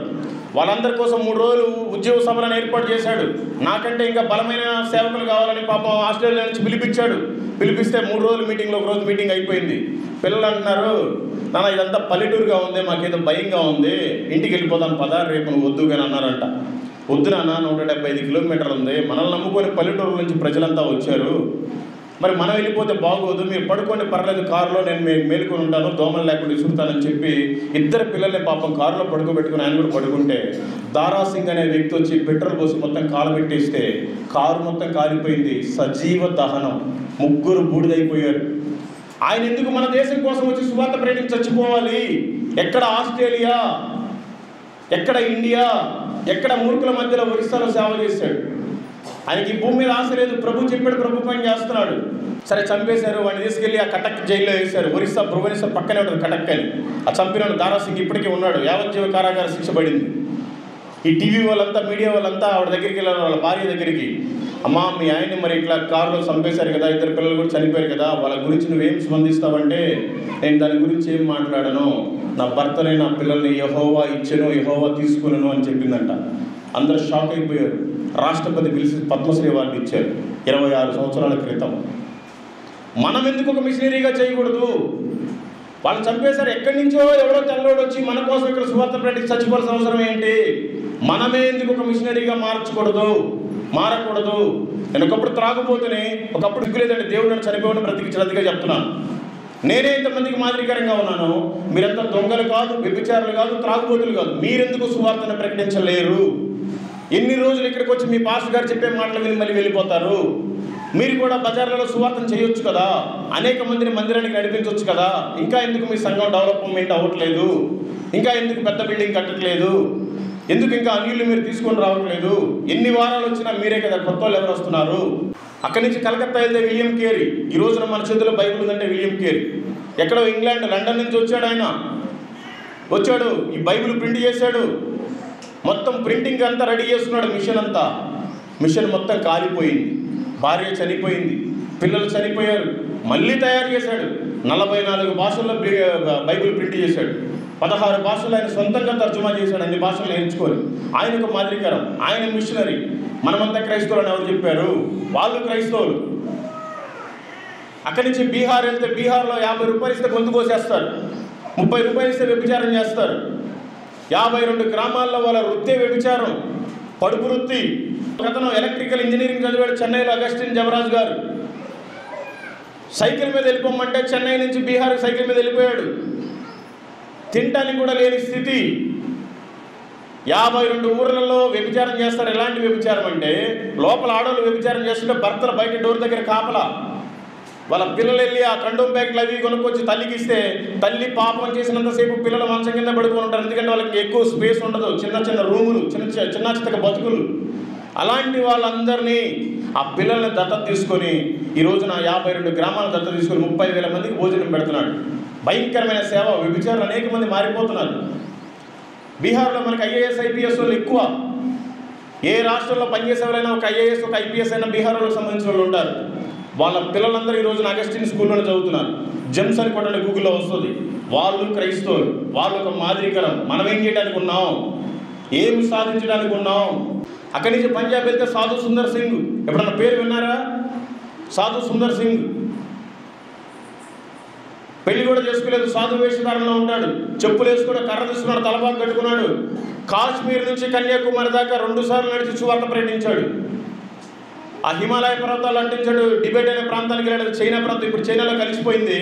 వాళ్ళందరి కోసం 3 రోజులు ఉద్యోగ సభలను ఏర్పాటు చేశాడు. నాకంటే ఇంకా బలమైన సేవకులు కావాలని పాపం ఆస్ట్రేలియా నుంచి పిలిపిస్తే 3 రోజులు మీటింగ్లో ఒక రోజు మీటింగ్ అయిపోయింది. పిల్లలు అంటున్నారు, నాన్న ఇదంతా పల్లెటూరుగా ఉంది, మాకేదో భయంగా ఉంది, ఇంటికి వెళ్ళిపోదాం పదా, రేపు నువ్వు వద్దు కానీ అన్నారంట. వద్దు నాన్న, 175 కిలోమీటర్లు ఉంది, మనల్ని నమ్ముకొని పల్లెటూరు నుంచి ప్రజలంతా వచ్చారు, మరి మనం వెళ్ళిపోతే బాగోదు, మీరు పడుకోండి పర్లేదు, కారులో నేను మేలుకొని ఉంటాను, దోమలు లేకుండా ఇసురుతానని చెప్పి 2 పిల్లల్ని పాపం కారులో పడుకోబెట్టుకుని ఆయన కూడా పడుకుంటే దారాసింగ్ అనే వ్యక్తి వచ్చి పెట్రోల్ పోసి మొత్తం కాలబెట్టేస్తే కారు మొత్తం కాలిపోయింది. సజీవ దహనం. 3 బూడిదైపోయారు. ఆయన ఎందుకు మన దేశం కోసం వచ్చి సువార్త ప్రకటించి చచ్చిపోవాలి? ఎక్కడ ఆస్ట్రేలియా, ఎక్కడ ఇండియా, ఎక్కడ మూర్ఖుల మధ్యలో ఒరిస్సాలో సేవ చేశాడు. ఆయనకి భూమి మీద ఆశ లేదు. ప్రభు చెప్పాడు, ప్రభు పని చేస్తున్నాడు. సరే చంపేశారు. వాడిని తీసుకెళ్ళి ఆ కటక్ జైల్లో వేశారు. ఒరిస్సా భువనేశ్వర్ పక్కనే ఉంటుంది కటక్ అని. ఆ చంపిన దారాసింగ్ ఇప్పటికీ ఉన్నాడు. యావజ్జీవ కారాగార శిక్ష పడింది. ఈ టీవీ వాళ్ళంతా, మీడియా వాళ్ళంతా ఆవిడ దగ్గరికి వెళ్ళారు, వాళ్ళ భార్య దగ్గరికి. అమ్మా, మీ ఆయన్ని మరి ఇట్లా కారులో చంపేశారు కదా, 2 పిల్లలు కూడా చనిపోయారు కదా, వాళ్ళ గురించి నువ్వేం స్పందిస్తావంటే, నేను దాని గురించి ఏం మాట్లాడను, నా భర్తని నా పిల్లల్ని యెహోవా ఇచ్చెను, యెహోవా తీసుకున్నాను అని చెప్పిందంట. అందరూ షాక్ అయిపోయారు. రాష్ట్రపతి పిలిచి పద్మశ్రీ అవార్డు ఇచ్చారు 26 సంవత్సరాల క్రితం. మనం ఎందుకు ఒక మిషనరీగా చేయకూడదు? వాళ్ళు చంపేశారు. ఎక్కడి నుంచో ఎవడో తెల్లోడు వచ్చి మన కోసం ఇక్కడ సువార్త ప్రకటించి చచ్చిపోవాల్సిన అవసరం ఏంటి? మనమే ఎందుకు ఒక మిషనరీగా మారకూడదు? నేను ఒకప్పుడు త్రాగుపోతేనే, ఒకప్పుడు దిక్కులేదండి, దేవుడు నన్ను చనిపోయిన బ్రతికించినదిగా చెప్తున్నాను. నేనే ఇంతమందికి మాదిరికరంగా ఉన్నాను. మీరంతా దొంగలు కాదు, వ్యభిచారులు కాదు, త్రాగుబోతులు కాదు. మీరెందుకు సువార్తను ప్రకటించలేరు? ఎన్ని రోజులు ఇక్కడికి వచ్చి మీ పాస్టర్ గారు చెప్పే మాటలు విని మళ్ళీ వెళ్ళిపోతారు? మీరు కూడా బజార్లలో సువార్తను చేయొచ్చు కదా, అనేక మందిని మందిరానికి నడిపించవచ్చు కదా. ఇంకా ఎందుకు మీ సంఘం డెవలప్మెంట్ అవ్వట్లేదు? ఇంకా ఎందుకు పెద్ద బిల్డింగ్ కట్టట్లేదు? ఎందుకు ఇంకా అన్యులు మీరు తీసుకొని రావట్లేదు? ఎన్ని వారాలు వచ్చినా మీరే కదా, కొత్త వాళ్ళు ఎవరు వస్తున్నారు? అక్కడి నుంచి కలకత్తా వెళ్తే విలియం కేరీ. ఈ రోజున మన చేతిలో బైబిల్ ఉందంటే విలియం కేరీ. ఎక్కడో ఇంగ్లాండ్, లండన్ నుంచి వచ్చాడు. ఆయన వచ్చాడు, ఈ బైబిల్ ప్రింట్ చేశాడు. మొత్తం ప్రింటింగ్ అంతా రెడీ చేసుకున్నాడు. మిషన్ మొత్తం కాలిపోయింది. భార్య చనిపోయింది, పిల్లలు చనిపోయారు. మళ్ళీ తయారు చేశాడు. 44 భాషల్లో బైబిల్ ప్రింట్ చేశాడు. 16 భాషలు ఆయన సొంతంగా తర్జుమా చేశాడు. అన్ని భాషలు నేర్చుకొని ఆయనకు మాదిరికరం. ఆయన మిషనరీ. మనమంతా క్రైస్తవులు అని ఎవరు చెప్పారు? వాళ్ళు క్రైస్తవులు. అక్కడి నుంచి బీహార్ వెళ్తే బీహార్లో 50 రూపాయలు ఇస్తే గొంతు కోసేస్తారు. 30 రూపాయలు ఇస్తే వ్యభిచారం చేస్తారు. 52 గ్రామాల్లో వాళ్ళ వృత్తే వ్యభిచారం, పడుపు వృత్తి. అతను ఎలక్ట్రికల్ ఇంజనీరింగ్ చదివాడు చెన్నైలో, అగస్టిన్ జవరాజ్ గారు. సైకిల్ మీద వెళ్ళిపోమంటే చెన్నై నుంచి బీహార్ సైకిల్ మీద వెళ్ళిపోయాడు. తినటానికి కూడా లేని స్థితి. 52 ఊర్లలో వ్యభిచారం చేస్తారు. ఎలాంటి వ్యభిచారం అంటే, లోపల ఆడవాళ్ళు వ్యభిచారం చేస్తుంటే భర్తలు బయట డోర్ దగ్గర కాపలా. వాళ్ళ పిల్లలు వెళ్ళి ఆ కండోమ్ బ్యాగ్లు అవి కొనుక్కొచ్చి తల్లికి ఇస్తే, తల్లి పాపం చేసినంతసేపు పిల్లలు మంచం కింద పడుకొని ఉంటారు. ఎందుకంటే వాళ్ళకి ఎక్కువ స్పేస్ ఉండదు. చిన్న రూములు, చిన్న చిన్న బతుకులు. అలాంటి వాళ్ళందరినీ, ఆ పిల్లల్ని దత్తత తీసుకొని ఈ రోజున 52 గ్రామాలను దత్తత తీసుకొని 30,000 మందికి భోజనం పెడుతున్నాడు. భయంకరమైన సేవ. వ్యభిచారులు అనేక మంది మారిపోతున్నారు. బీహార్లో మనకి IAS IPS వాళ్ళు ఎక్కువ. ఏ రాష్ట్రంలో పనిచేసేవారైనా ఒక IAS ఒక IPS అయినా బీహార్లో సంబంధించిన వాళ్ళు ఉంటారు. వాళ్ళ పిల్లలందరూ ఈ రోజున అగస్టిన్ స్కూల్లోనే చదువుతున్నారు. జెమ్స్ అని కొట్టండి, గూగుల్లో వస్తుంది. వాళ్ళు క్రైస్తవులు, వాళ్ళు ఒక మాదిరికరం. మనం ఏం చేయడానికి ఉన్నాం, ఏం సాధించడానికి ఉన్నాం? అక్కడి నుంచి పంజాబ్ వెళ్తే సాధు సుందర్ సింగ్, ఎప్పుడన్నా పేరు విన్నారా? సాధు సుందర్ సింగ్ పెళ్లి కూడా చేసుకోలేదు, సాధు వేషధారణలో ఉంటాడు, చెప్పులు వేసుకుని కర్ర తీసుకున్నాడు, తలపాకు కట్టుకున్నాడు. కాశ్మీర్ నుంచి కన్యాకుమారి దాకా 2 సార్లు నడిచి సువార్త ప్రకటించాడు. ఆ హిమాలయ పర్వతాలు అంటించాడు. టిబెట్ అనే ప్రాంతానికి వెళ్ళాడు, చైనా ప్రాంతం, ఇప్పుడు చైనాలో కలిసిపోయింది.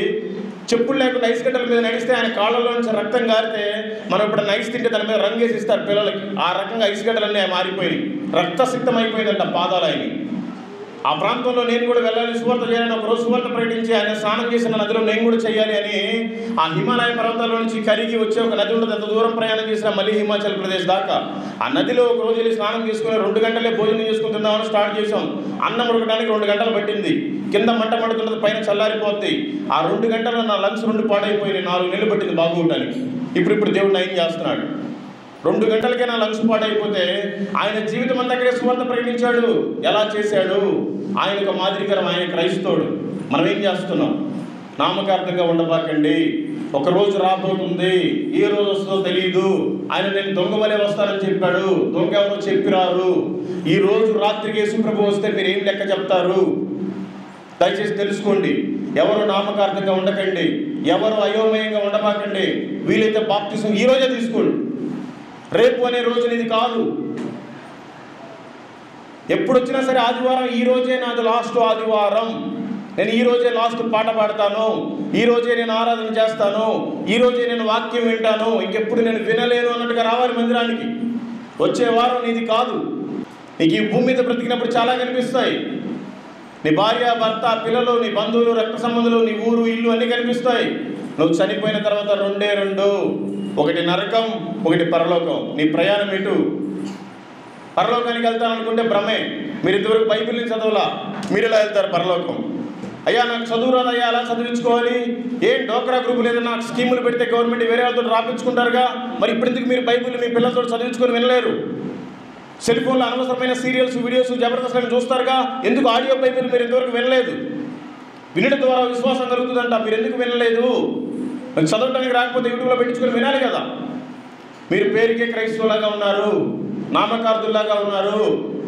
చెప్పులు లేకుండా ఐస్ గడ్డల మీద నడిస్తే ఆయన కాళ్ళలో నుంచి రక్తం గారితే మనం ఇప్పుడు ఐస్ తింటే దాని మీద రంగేసి ఇస్తారు పిల్లలకి. ఆ రకంగా ఐస్ గడ్డలన్నీ మారిపోయినాయి, రక్తసిక్తం అయిపోయిందంట పాదాలు ఆయన. ఆ ప్రాంతంలో నేను కూడా వెళ్ళాలి, సువార్త చేయాలని ఒకరోజు సువార్త ప్రకటించి ఆయన స్నానం చేసిన నదిలో నేను కూడా చేయాలి అని ఆ హిమాలయ పర్వతాల నుంచి కరిగి వచ్చే ఒక నది ఉంటుంది. అంత దూరం ప్రయాణం చేసిన మళ్ళీ హిమాచల్ ప్రదేశ్ దాకా ఆ నదిలో ఒక రోజు వెళ్ళి స్నానం చేసుకుని 2 గంటలే భోజనం చేసుకుని తిందామని స్టార్ట్ చేసాం. అన్నం ఉడకడానికి 2 గంటలు పట్టింది. కింద మంట మండుతున్నది, పైన చల్లారిపోద్ది. ఆ 2 గంటల్లో నా లంగ్స్ 2 పాడైపోయినాయి. 4 నెలలు పట్టింది బాగుండడానికి. ఇప్పుడు దేవుడు నయం చేస్తున్నాడు. 2 గంటలకే నా లంగ్స్ పాడైపోతే ఆయన జీవితం అంతా అక్కడే సువార్త ప్రకటించాడు. ఎలా చేశాడు? ఆయన ఒక మాదిరికరం, ఆయన క్రైస్తవుడు. మనం ఏం చేస్తున్నాం? నామకార్థంగా ఉండబాకండి. ఒక రోజు రాబోతుంది, ఏ రోజు వస్తుందో తెలియదు. ఆయన నేను దొంగ వలె వస్తానని చెప్పాడు. దొంగ ఎవరో చెప్పిరారు. ఈ రోజు రాత్రికి యేసు ప్రభు వస్తే మీరు ఏం లెక్క చెప్తారు? దయచేసి తెలుసుకోండి. ఎవరు నామకార్థంగా ఉండకండి, ఎవరు అయోమయంగా ఉండబాకండి. వీలైతే బాప్తిసం ఈ రోజే తీసుకోండి. రేపు అనే రోజు ఇది కాదు. ఎప్పుడు వచ్చినా సరే ఆదివారం ఈ రోజే నాది లాస్ట్ ఆదివారం, నేను ఈ రోజే లాస్ట్ పాట పాడతాను, ఈ రోజే నేను ఆరాధన చేస్తాను, ఈ రోజే నేను వాక్యం వింటాను, ఇంకెప్పుడు నేను వినలేను అన్నట్టుగా రావాలి మందిరానికి. వచ్చే వారం నీది కాదు. నీకు ఈ భూమి మీద బ్రతికినప్పుడు చాలా కనిపిస్తాయి. నీ భార్య, భర్త, పిల్లలు, నీ బంధువులు, రక్త సంబంధులు, నీ ఊరు, ఇల్లు అన్నీ కనిపిస్తాయి. నువ్వు చనిపోయిన తర్వాత 2 ఒకటి నరకం, ఒకటి పరలోకం. నీ ప్రయాణం ఎటు? పరలోకానికి వెళ్తాననుకుంటే భ్రమే. మీరు ఇంతవరకు బైబిల్ని చదవలా, మీరు ఎలా వెళ్తారు పరలోకం? అయ్యా నాకు చదువు రాదయ్యా, అలా చదివించుకోవాలి. ఏం డోక్రా గ్రూపులు ఏదైనా స్కీములు పెడితే గవర్నమెంట్ వేరే వాళ్ళతో రాపించుకుంటారుగా. మరి ఇప్పుడు ఎందుకు మీరు బైబిల్ మీ పిల్లలతో చదివించుకొని వినలేరు? సెల్ ఫోన్లో అనవసరమైన సీరియల్స్, వీడియోస్, జబర్దస్త్ చూస్తారుగా. ఎందుకు ఆడియో బైబిల్ మీరు ఇంతవరకు వినలేదు? వినడం ద్వారా విశ్వాసం కలుగుతుందంట, మీరు ఎందుకు వినలేదు? చదవటానికి రాకపోతే యూట్యూబ్లో పెట్టించుకొని వినాలి కదా. మీరు పేరుకే క్రైస్తవులాగా ఉన్నారు, నామకార్థుల్లాగా ఉన్నారు,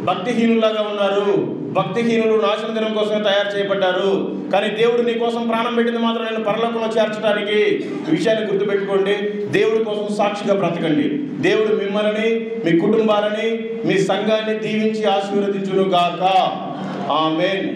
భక్తిహీనులాగా ఉన్నారు. భక్తిహీనులు నాశన దినం కోసమే తయారు చేయబడ్డారు. కానీ దేవుడు నీ కోసం ప్రాణం పెట్టింది మాత్రం నేను పరలోకంలో చేర్చడానికి. ఈ విషయాన్ని గుర్తుపెట్టుకోండి. దేవుడి కోసం సాక్షిగా బ్రతకండి. దేవుడు మిమ్మల్ని, మీ కుటుంబాలని, మీ సంఘాన్ని దీవించి ఆశీర్వదించును గాక. ఆమేన్.